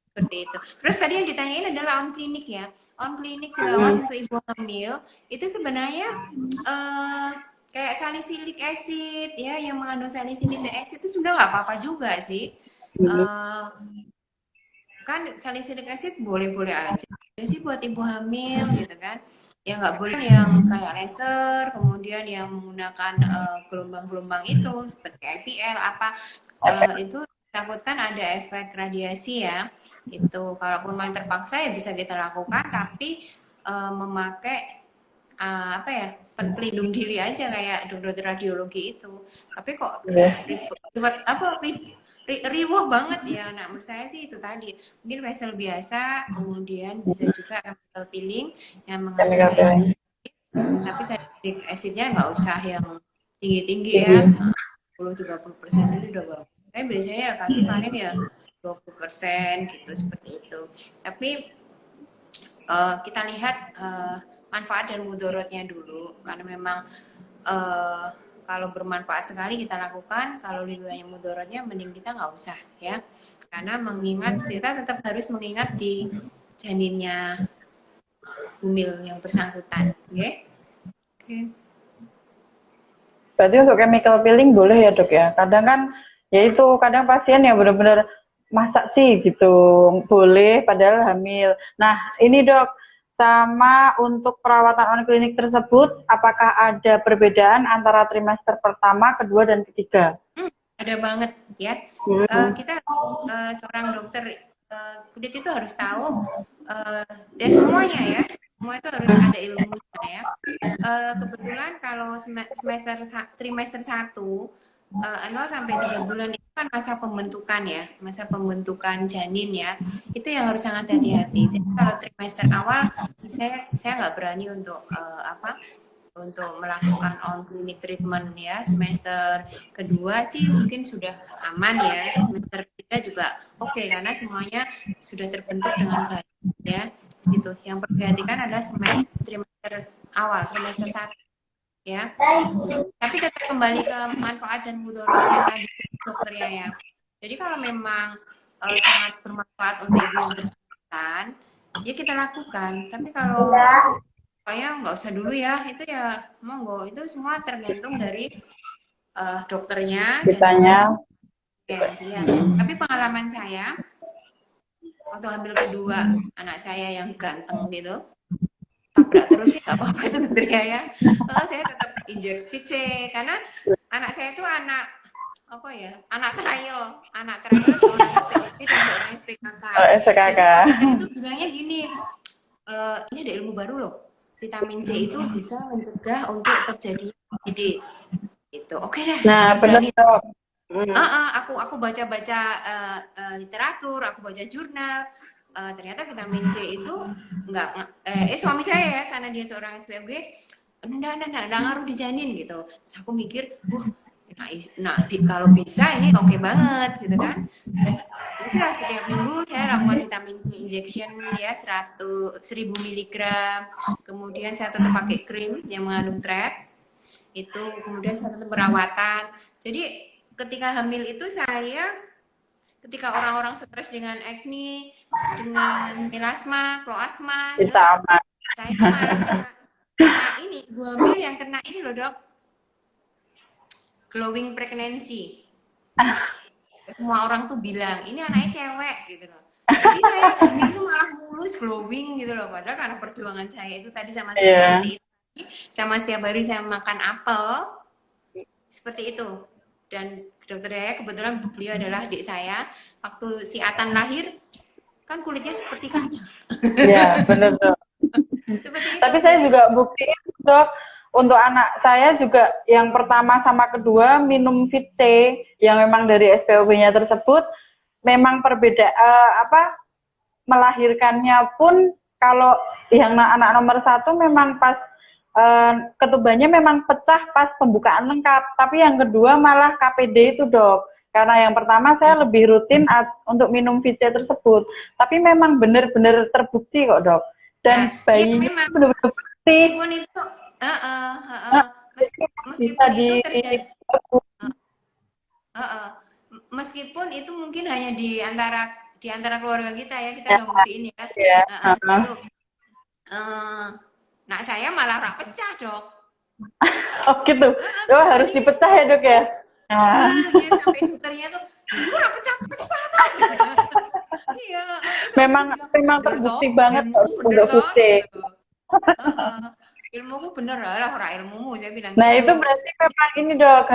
Seperti itu. Terus tadi yang ditanyain adalah on klinik ya. On klinik jerawat untuk ibu hamil itu sebenarnya eh, kayak salicylic acid ya, yang mengandung salicylic acid itu sudah nggak apa-apa juga sih. Eh, kan salicylic acid boleh-boleh aja sih buat ibu hamil gitu kan. Ya nggak boleh yang kayak laser, kemudian yang menggunakan gelombang-gelombang itu seperti IPL apa, itu takutkan ada efek radiasi ya. Itu kalaupun main terpaksa ya bisa kita lakukan, tapi memakai apa ya, pelindung diri aja kayak dokter radiologi itu. Tapi kok ribet apa riwah banget ya. Nah, menurut saya sih itu tadi. Mungkin facial biasa, kemudian bisa juga chemical peeling yang mengandung salicylic, tapi salicylic acidnya nggak usah yang tinggi-tinggi ya. 10-30% itu udah bagus. Saya biasanya ya kasih paling ya 20% gitu, seperti itu. Tapi kita lihat manfaat dan mudorotnya dulu, karena memang kalau bermanfaat sekali kita lakukan, kalau liburannya mudorotnya mending kita nggak usah ya, karena mengingat kita tetap harus mengingat di janinnya bumil yang bersangkutan, okay? Okay. Berarti untuk chemical peeling boleh ya, Dok ya. Kadang kan ya itu, kadang pasien yang benar-benar masa sih gitu boleh padahal hamil. Nah, ini Dok, sama untuk perawatan on klinik tersebut, apakah ada perbedaan antara trimester pertama, kedua, dan ketiga? Ada banget ya. Kita seorang dokter kulit itu harus tahu ya semuanya ya. Semua itu harus ada ilmunya ya. Kebetulan kalau semester trimester 1 0 sampai 3 bulan itu kan masa pembentukan ya, masa pembentukan janin ya. Itu yang harus sangat hati-hati. Jadi kalau trimester awal saya nggak berani untuk untuk melakukan on clinic treatment ya. Semester kedua sih mungkin sudah aman ya. Semester ketiga juga oke, karena semuanya sudah terbentuk dengan baik ya. Situ yang perlu diperhatikan adalah trimester awal, trimester 1 ya. Tapi tetap kembali ke manfaat dan mudaratnya tadi dokternya ya. Jadi kalau memang sangat bermanfaat untuk ibu yang bersangkutan, ya kita lakukan. Tapi kalau kayak nggak usah dulu ya, itu ya monggo. Itu semua tergantung dari dokternya dan juga Kitanya. ya. Tapi pengalaman saya waktu hamil kedua anak saya yang ganteng gitu, tabrak terus sih nggak apa-apa itu dokternya ya. Saya tetap injek VC karena anak saya itu apa ya, anak trial seorang SPOG dan seorang SPKK. Oh, SKK. Jadi suami saya itu bilangnya gini, ini ada ilmu baru loh, vitamin C itu bisa mencegah untuk terjadi PD itu. Oke deh, Nah, benar berani. dok. Aku baca-baca literatur, aku baca jurnal. Ternyata vitamin C itu enggak suami saya ya karena dia seorang SPOG enggak ngaruh di janin gitu. Terus aku mikir, wah, kalau bisa ini oke banget gitu kan. Terus ya sudah setiap minggu saya lakukan vitamin C injection ya 1000 miligram. Kemudian saya tetap pakai krim yang mengandung thread. Itu kemudian saya tetap perawatan. Jadi ketika hamil itu ketika orang-orang stres dengan acne, dengan melasma, kloasma, Bisa aman. saya malah kena ini, ibu hamil yang kena ini loh dok, glowing pregnancy. Semua orang tuh bilang, ini anaknya cewek gitu loh. Jadi saya hamil itu malah mulus, glowing gitu loh. Padahal karena perjuangan saya itu tadi sama suti-suti itu, sama setiap hari saya makan apel, seperti itu. Dan dokter Yaya kebetulan beliau adalah adik saya. Waktu si Atan lahir, kan kulitnya seperti kaca. Iya, benar dok. Seperti itu. Tapi saya juga buktiin dok, untuk anak saya juga yang pertama sama kedua minum Fit C yang memang dari SPOB-nya tersebut, memang melahirkannya pun kalau yang anak nomor 1 memang pas ketubannya memang pecah pas pembukaan lengkap, tapi yang kedua malah KPD itu dok. Karena yang pertama saya lebih rutin untuk minum VC tersebut, tapi memang benar-benar terbukti kok dok. Dan bayinya iya, benar-benar bersih. Meskipun itu, Bisa meskipun itu terjadi, meskipun itu mungkin hanya di antara keluarga kita ya, kita udah buktiin ya. Itu, nak saya malah rak pecah dok. Oh gitu, harus dipecah ya dok ya. Iya, sampai dokternya tuh, ini rak pecah-pecah aja. Iya, memang terbukti banget untuk VC. Ilmuku bener lah, ora ilmumu saya bilang nah gitu. Itu berarti memang ini dok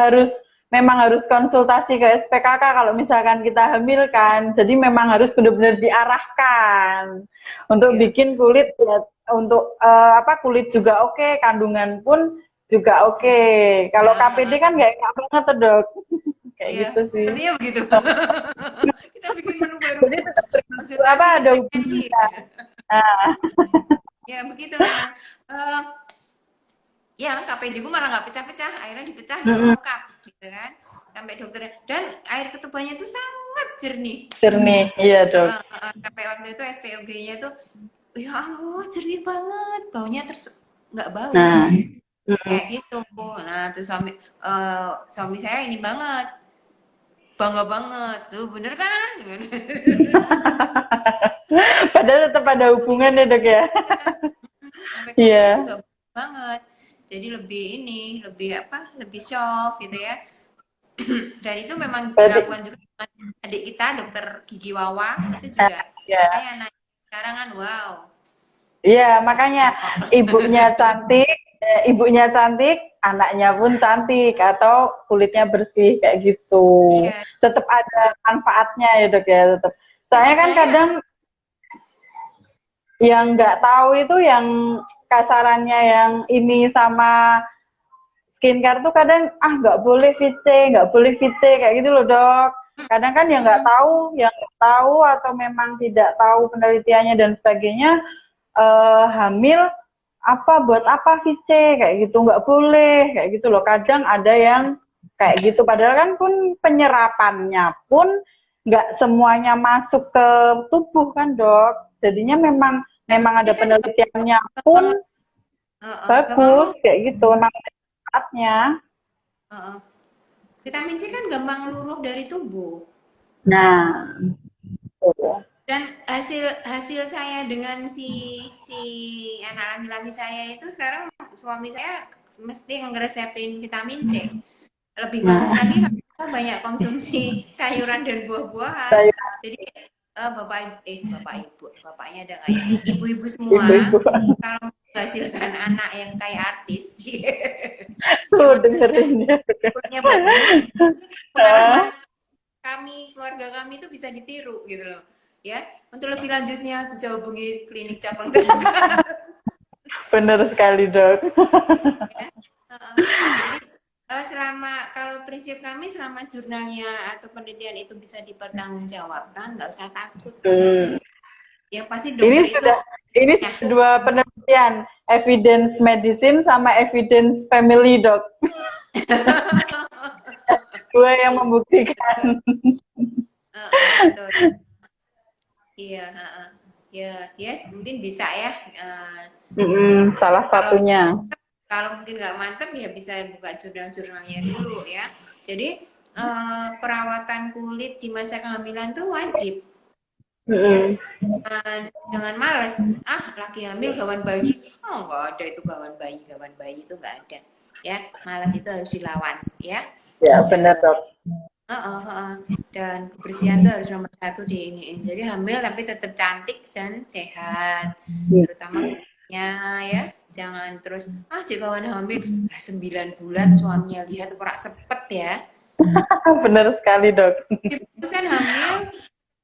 memang harus konsultasi ke SPKK kalau misalkan kita hamil kan. Jadi memang harus benar-benar diarahkan untuk bikin kulit ya, untuk kulit juga oke, kandungan pun juga oke. Kalau KPD kan nggak enak banget tuh dok. Kayak gitu sih. Sepertinya begitu. Kita bikin menu baru. Jadi tetap ada hubungannya. Ya begitu memang. Ya KPD gue malah nggak pecah-pecah, akhirnya dipecah lengkap gitu kan, sampai dokternya, dan air ketubannya itu sangat jernih. Jernih, iya dok. Sampai waktu itu SPOG-nya tuh, ya Allah jernih banget, baunya nggak bau. Kayak gitu. Nah terus suami saya ini banget, bangga banget, tuh bener kan? Padahal tetap ada hubungan ya dok ya. Iya. Juga banget. Jadi lebih soft gitu ya. Dan itu memang dilakukan juga dengan adik kita, dokter Gigi Wawa, itu juga kayak anak sekarang kan, wow. Iya, makanya ibunya cantik, anaknya pun cantik atau kulitnya bersih kayak gitu. Iya. Tetap ada manfaatnya ya dok ya, tetap. Soalnya kan kadang yang nggak tahu itu yang kasarannya yang ini sama skincare tuh kadang nggak boleh VC kayak gitu loh dok. Kadang kan yang nggak tahu atau memang tidak tahu penelitiannya dan sebagainya, hamil buat apa VC kayak gitu, nggak boleh kayak gitu loh. Kadang ada yang kayak gitu, padahal kan pun penyerapannya pun nggak semuanya masuk ke tubuh kan dok. Jadinya memang ada penelitiannya pun bagus kayak gitu. Memang manfaatnya. Heeh. Vitamin C kan gampang luruh dari tubuh. Nah, betul. Dan hasil hasil saya dengan si anak laki-laki saya itu sekarang suami saya mesti ngeresepin vitamin C. Lebih bagus Nah, lagi kalau kita banyak konsumsi sayuran dan buah-buahan. saya Jadi bapak ibu, bapaknya ada nggak ya? Ibu-ibu semua ibu-ibu kalau menghasilkan anak yang kayak artis, yang tuh maksudnya dengerin ya. kulturnya bagus, pengalaman kami, keluarga kami itu bisa ditiru gitu loh. Ya, untuk lebih lanjutnya bisa hubungi klinik cabang terdekat. Bener sekali, Dok. Ya. Jadi selama kalau prinsip kami selama jurnalnya atau penelitian itu bisa dipertanggungjawabkan, nggak usah takut. Hmm. Yang pasti Ini dokter itu sudah ini ya. dua penelitian, evidence medicine sama evidence family, Dok. Dua yang membuktikan. Betul. Iya, ya, ya mungkin bisa ya. Salah Kalau satunya. kalau mungkin nggak mantep ya bisa buka jurnal-jurnalnya dulu ya. Jadi perawatan kulit di masa kehamilan tuh wajib ya. Mm-mm. Jangan males. Laki hamil gawan bayi. Oh, nggak ada itu gawan bayi itu nggak ada. Ya, malas itu harus dilawan ya. Ya, benar, Dan, Dok. dan kebersihan itu harus nomor satu di ini. Jadi hamil tapi tetap cantik dan sehat, terutama kulitnya ya. Jangan terus jikawan hamil 9 bulan suaminya lihat perak sepet ya. Benar sekali, Dok. Terus kan hamil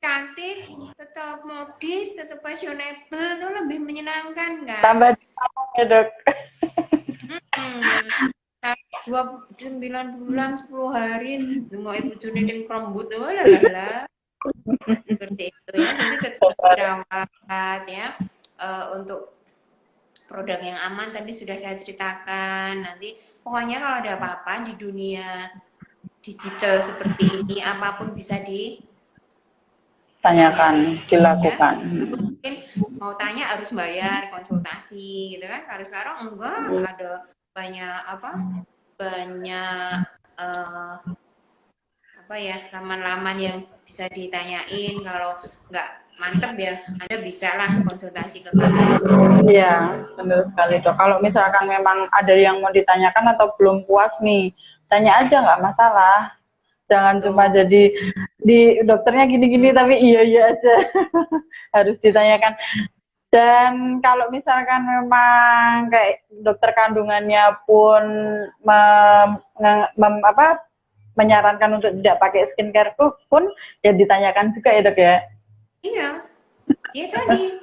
cantik, tetap modis, tetap fashionable, itu lebih menyenangkan kan? Tambah di ya, Dok. Hmm. 9 bulan 10 hari nggak ibu juni ding rambut lah seperti itu ya. Jadi tetap dirawat ya. Untuk produk yang aman tadi sudah saya ceritakan. Nanti pokoknya kalau ada apa-apa di dunia digital seperti ini, apapun bisa Tanyakan, ya. dilakukan. Mungkin mau tanya harus bayar konsultasi gitu kan. Kalau sekarang enggak, ada banyak banyak eh, laman-laman yang bisa ditanyain. Kalau nggak mantep ya Anda bisa lah konsultasi ke kami. Iya, benar sekali, Dok. Kalau misalkan memang ada yang mau ditanyakan atau belum puas nih, tanya aja nggak masalah. Jangan cuma Tuh. jadi di dokternya gini-gini tapi iya aja. Harus ditanyakan. Dan kalau misalkan memang kayak dokter kandungannya pun menyarankan untuk tidak pakai skincare pun ya ditanyakan juga ya, Dok ya. Iya, ya tadi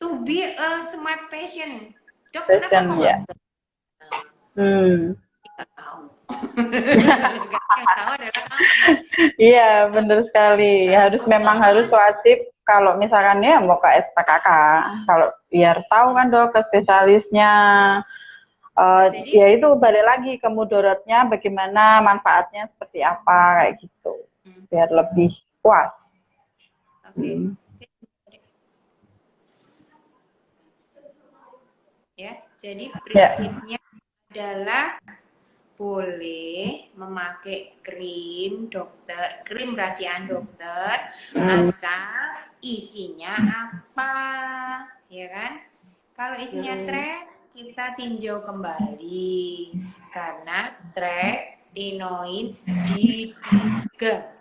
to be a smart patient. Dok, kenapa kok Fashion nggak ya. nggak tahu? Yang tahu adalah kamu. Iya, benar sekali. Harus wajib kalau misalkan ya mau ke SPKK, kalau biar tahu kan, Dok, ke spesialisnya. Jadi, Ya itu balik lagi ke mudorotnya bagaimana, manfaatnya seperti apa kayak gitu. Biar lebih puas. oke. Ya, jadi prinsipnya adalah boleh memakai krim racian dokter asal isinya apa, ya kan? Kalau isinya tretinoin kita tinjau kembali karena tretinoin diduga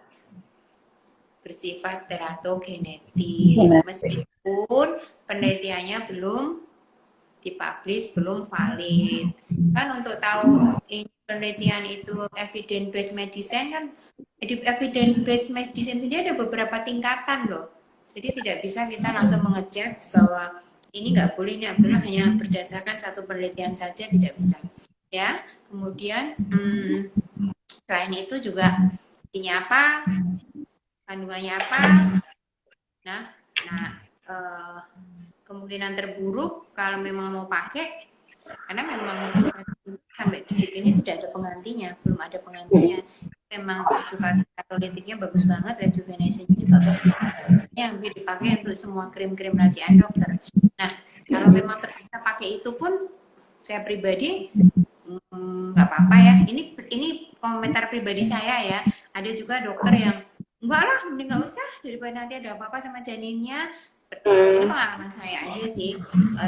bersifat teratogenetik meskipun penelitiannya belum dipublish, belum valid. Kan untuk tahu ini penelitian itu evidence based medicine kan, evidence based medicine sendiri ada beberapa tingkatan loh. Jadi tidak bisa kita langsung mengejudge bahwa ini nggak boleh, ini adalah hanya berdasarkan satu penelitian saja, tidak bisa. Ya, kemudian selain itu juga isinya apa, kandungannya apa. Nah, kemungkinan terburuk kalau memang mau pakai, karena memang sampai detik ini tidak ada penggantinya, belum ada penggantinya. Memang bersifat katalitiknya bagus banget, rejuvenation juga bagus. Yang dipakai untuk semua krim-krim racian dokter. Nah, kalau memang terpaksa pakai itu pun, saya pribadi nggak apa-apa ya. Ini komentar pribadi saya ya. Ada juga dokter yang enggak lah, mending nggak usah daripada nanti ada apa-apa sama janinnya. Seperti itu. Ini pengalaman saya aja sih.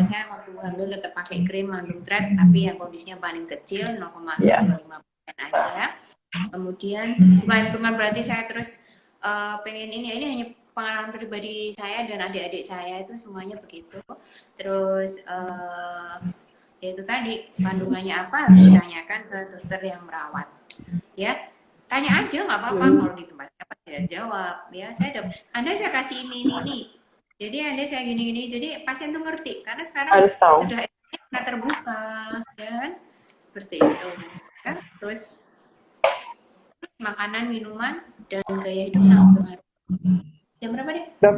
Saya waktu hamil tetap pakai krim mengandung thread, tapi yang kondisinya paling kecil 0,25% aja. Kemudian bukan berarti saya terus pengen ini hanya pengalaman pribadi saya dan adik-adik saya itu semuanya begitu. Terus ya itu tadi kandungannya apa harus ditanyakan ke dokter yang merawat ya, tanya aja nggak apa-apa, kalau di tempat saya pasti saya jawab ya, saya kasih ini jadi anda saya gini jadi pasien tuh ngerti karena sekarang Harus tahu. sudah pernah terbuka ya kan, seperti itu ya. Terus makanan minuman dan gaya hidup sangat berpengaruh. Jam berapa deh? Dok,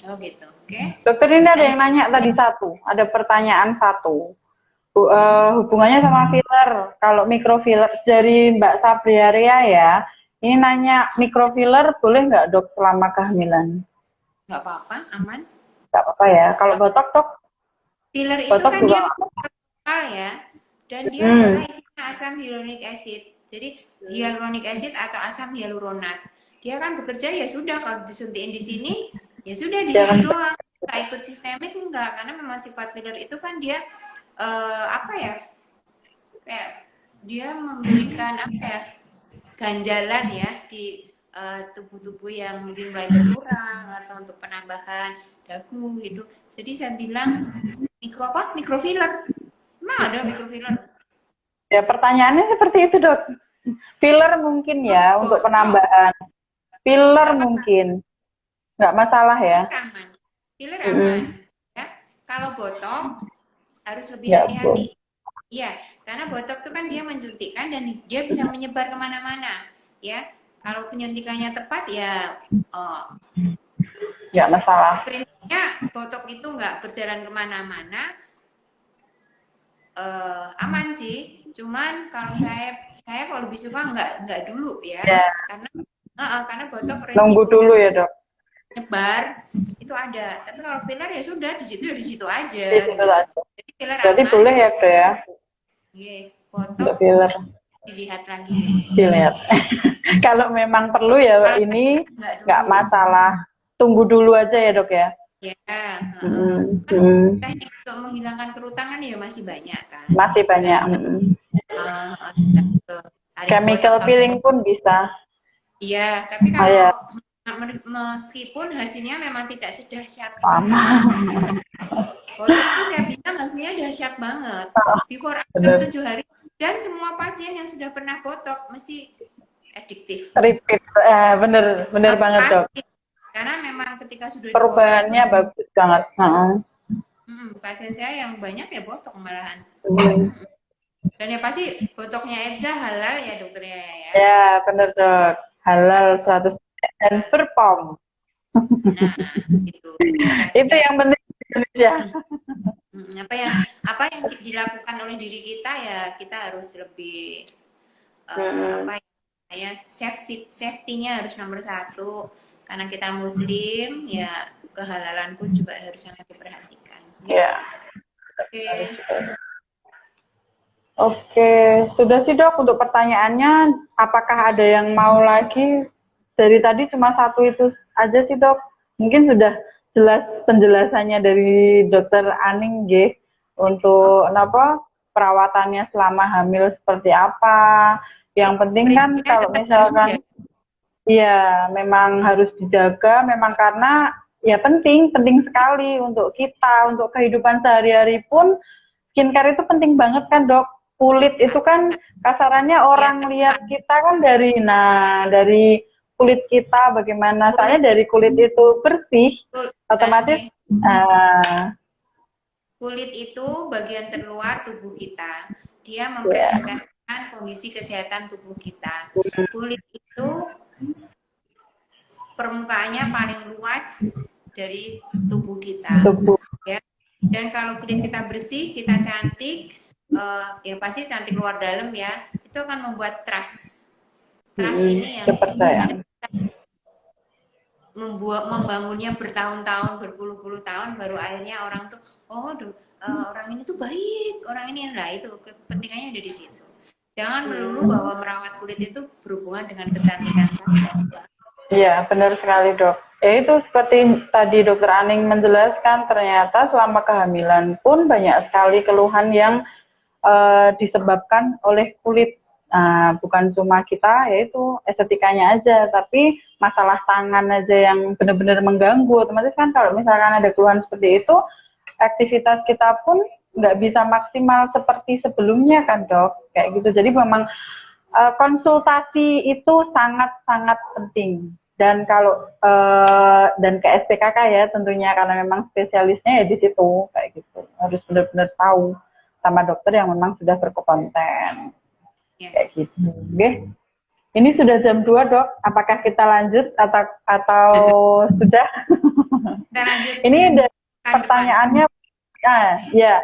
Oh gitu, oke. dokter ini ada yang nanya tadi ada pertanyaan satu. Hubungannya sama filler. Kalau mikrofiller dari Mbak Sabriaria ya, ini nanya mikrofiller boleh nggak dok selama kehamilan? Nggak apa-apa, aman. Nggak apa-apa ya. Kalau botok dok? Filler itu Botok kan juga dia nggak apa-apa. lokal ya, dan dia adalah isinya asam hyaluronic acid. Jadi hyaluronic acid atau asam hyaluronat. Dia kan bekerja ya sudah, kalau disuntikin di sini ya sudah di situ doang. Nggak ikut sistemik enggak, karena memang sifat filler itu kan dia apa ya? Kayak dia memberikan apa ya? Ganjalan ya di tubuh-tubuh yang mungkin mulai berkurang atau untuk penambahan dagu gitu. Jadi saya bilang mikrofiller. Emang ada mikrofiller? Ya pertanyaannya seperti itu dok. Filler mungkin ya untuk penambahan. Filler Nggak apa-apa. mungkin nggak masalah ya. Filler aman. Filler aman. Ya. Kalau botok harus lebih Ya hati-hati. Bu. Iya, karena botok itu kan dia menjuntikkan dan dia bisa menyebar kemana-mana. Ya, kalau penyuntikannya tepat ya Nggak masalah. prinsipnya botok itu nggak berjalan kemana-mana, aman sih. Cuman kalau saya kalau lebih suka nggak dulu ya, Ya. karena botok Nunggu dulu resikonya ya dok. nyebar itu ada. Tapi kalau filler ya sudah di situ aja. Di situ aja. Jadi filler Berarti aman. boleh ya dok ya. Oke, Untuk botok filler. dilihat lagi. Dilihat. Kalau memang perlu ya Kalau ini nggak dulu. masalah. Tunggu dulu aja ya dok ya. Ya, teknik untuk menghilangkan kerutangan ya masih banyak kan. Masih banyak. Chemical peeling pun bisa. Iya, tapi kalau meskipun hasilnya memang tidak sedahsyat botok itu saya bilang hasilnya dahsyat banget. Before after 7 hari dan semua pasien yang sudah pernah botok mesti adiktif. Repeat, bener banget dok. Karena memang ketika sudah perubahannya bagus banget. Pasien saya yang banyak ya botok malahan. Dan ya pasti botoknya Ebza halal ya dokternya ya. Ya bener dok, halal 100% dan perform. Nah itu yang penting di Indonesia. Apa yang dilakukan oleh diri kita ya kita harus lebih safety-nya harus nomor 1 karena kita muslim ya, kehalalan pun juga harus sangat diperhatikan ya. Oke, sudah sih dok untuk pertanyaannya. Apakah ada yang mau lagi? Dari tadi cuma satu itu aja sih dok. Mungkin sudah jelas penjelasannya dari dokter Aning G untuk perawatannya selama hamil seperti apa. Yang penting kan kalau misalkan iya memang harus dijaga, memang karena ya penting sekali untuk kita, untuk kehidupan sehari-hari pun skincare itu penting banget kan dok. Kulit itu kan kasarannya orang lihat kita kan dari kulit kita bagaimana. Soalnya dari kulit itu bersih, otomatis kulit itu bagian terluar tubuh kita. Dia mempresentasikan kondisi kesehatan tubuh kita. Kulit itu permukaannya paling luas dari tubuh kita. Ya. Dan kalau kulit kita bersih, kita cantik, ya pasti cantik luar dalam ya, itu akan membuat trust ini yang membangunnya bertahun-tahun, berpuluh-puluh tahun, baru akhirnya orang tuh orang ini tuh baik, orang ini lah itu kepentingannya ada di situ. Jangan melulu bahwa merawat kulit itu berhubungan dengan kecantikan saja. Iya, benar sekali dok. Ya itu seperti tadi dokter Aning menjelaskan, ternyata selama kehamilan pun banyak sekali keluhan yang disebabkan oleh kulit. Nah, bukan cuma kita, yaitu estetikanya aja, tapi masalah tangan aja yang benar-benar mengganggu. Otomatis kan kalau misalkan ada keluhan seperti itu, aktivitas kita pun nggak bisa maksimal seperti sebelumnya kan dok, kayak gitu. Jadi memang konsultasi itu sangat-sangat penting. Dan kalau dan ke SPKK ya tentunya karena memang spesialisnya ya di situ kayak gitu, harus benar-benar tahu sama dokter yang memang sudah berkompeten Ya. kayak gitu. Oke. Ini sudah jam 2 dok, apakah kita lanjut atau sudah? Kita lanjut. Ini pertanyaannya ya.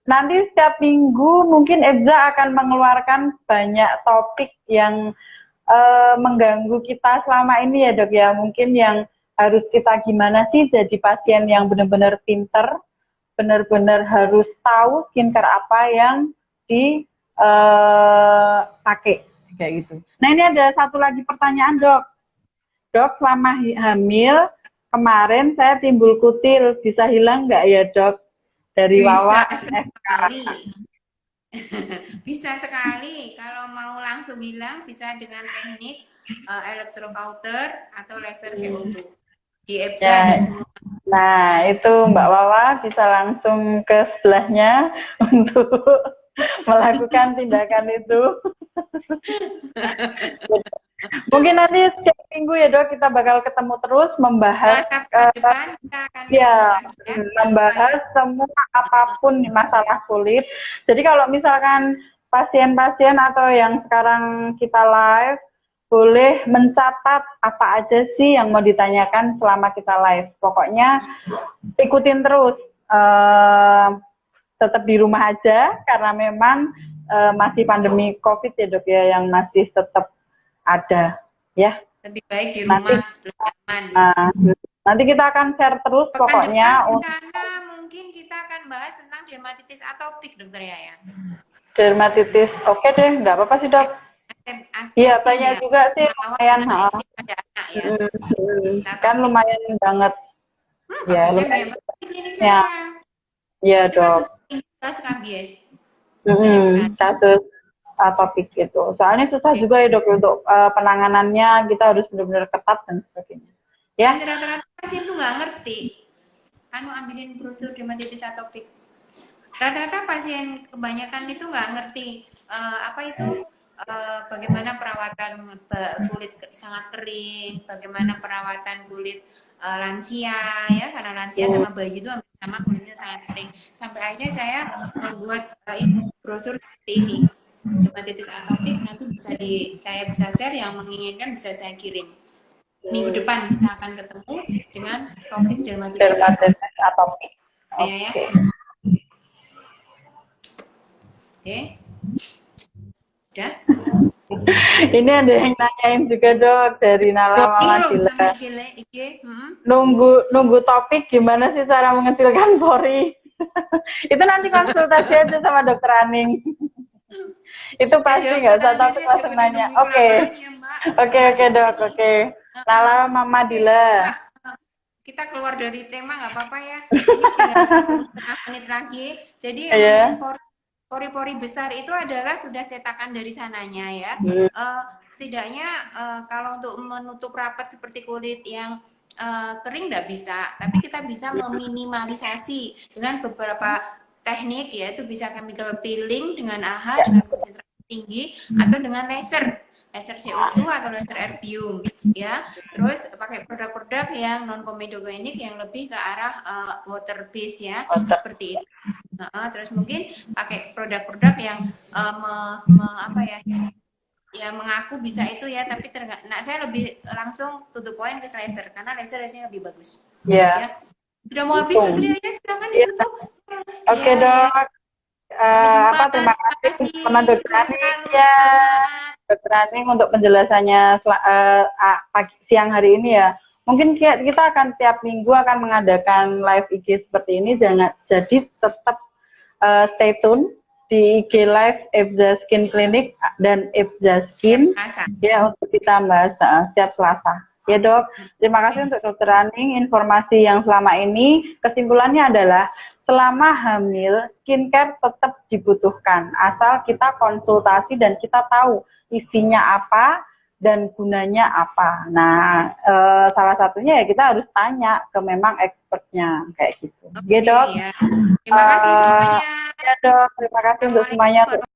Nanti setiap minggu mungkin Ebza akan mengeluarkan banyak topik yang mengganggu kita selama ini ya dok ya. Mungkin yang harus kita gimana sih jadi pasien yang benar-benar pinter, benar-benar harus tahu skincare apa yang dipakai kayak gitu. Nah ini ada satu lagi pertanyaan dok. Dok selama hamil kemarin saya timbul kutil, bisa hilang nggak ya dok? Dari Wawa sekali. Bisa sekali. Kalau mau langsung hilang bisa dengan teknik electrocauter atau laser CO2. Di EBSA ada semua. Nah, itu Mbak Wawa bisa langsung ke sebelahnya untuk melakukan tindakan itu. Mungkin nanti setiap minggu ya dok kita bakal ketemu terus membahas depan kita akan membahas semua apapun masalah kulit. Jadi kalau misalkan pasien-pasien atau yang sekarang kita live boleh mencatat apa aja sih yang mau ditanyakan selama kita live. Pokoknya ikutin terus. Tetap di rumah aja karena memang masih pandemi COVID ya dok ya yang masih tetap ada ya. Lebih baik di rumah, lebih aman. Nanti kita akan share terus pokoknya. Mungkin kita akan bahas tentang dermatitis atopik dokter ya. Dermatitis, oke deh, nggak apa-apa sih dok. Iya banyak ya. Juga sih lumayan. Ada anak ya. Kan lumayan banget. Ya lumayan. Iya dok. Kasus kabies. Kasus atopik itu. Soalnya susah juga ya dok untuk penanganannya, kita harus benar-benar ketat dan sebagainya. Ya. Dan rata-rata pasien tuh nggak ngerti. Ambilin brosur dermatitis atopik. Rata-rata pasien kebanyakan itu nggak ngerti apa itu bagaimana perawatan kulit sangat kering, bagaimana perawatan kulit lansia ya, karena lansia sama bayi itu sama kulitnya sangat kering. Sampai akhirnya saya membuat brosur seperti ini. Dermatitis atopik nanti saya bisa share, yang menginginkan bisa saya kirim. Minggu depan kita akan ketemu dengan topik dermatitis atopik. Ya. Oke. Sudah? Ini ada yang nanyain juga dok dari Nala Mama Dila. Nunggu topik gimana sih cara mengecilkan pori? Itu nanti konsultasi aja sama dokter Aning. Itu pasti nggak usah takut langsung nanya. Oke dok, oke. Nala Mama Dila. Kita keluar dari tema nggak apa-apa ya. Ini tinggal 1,5 menit lagi. Jadi pori-pori besar itu adalah sudah cetakan dari sananya ya. Setidaknya kalau untuk menutup rapat seperti kulit yang kering nggak bisa, tapi kita bisa meminimalisasi dengan beberapa teknik, yaitu bisa chemical peeling dengan AHA dengan konsentrasi tinggi atau dengan laser CO2 atau laser erbium ya. Terus pakai produk-produk yang non komedogenik yang lebih ke arah water base ya, seperti itu. Terus mungkin pakai produk-produk yang ya mengaku bisa itu ya, tapi saya lebih langsung to the point ke laser karena lasernya lebih bagus. Ya. Sudah mau habis Putri ya, silakan ditutup. Oke dok. Terima kasih sama dokter Aning ya. Dokter Aning untuk penjelasannya siang hari ini ya. Mungkin kita akan tiap minggu akan mengadakan live IG seperti ini, jadi tetap stay tune di IG Live Ebza Skin Clinic dan Ebza Skin ya untuk kita bahas setiap Selasa. Ya dok, terima kasih untuk Dokter Aning informasi yang selama ini. Kesimpulannya adalah selama hamil skincare tetap dibutuhkan asal kita konsultasi dan kita tahu isinya apa dan gunanya apa. Nah, salah satunya ya kita harus tanya ke memang expertnya kayak gitu. Oke, dok. Ya. Terima kasih semuanya. Ya dok, terima kasih untuk semuanya.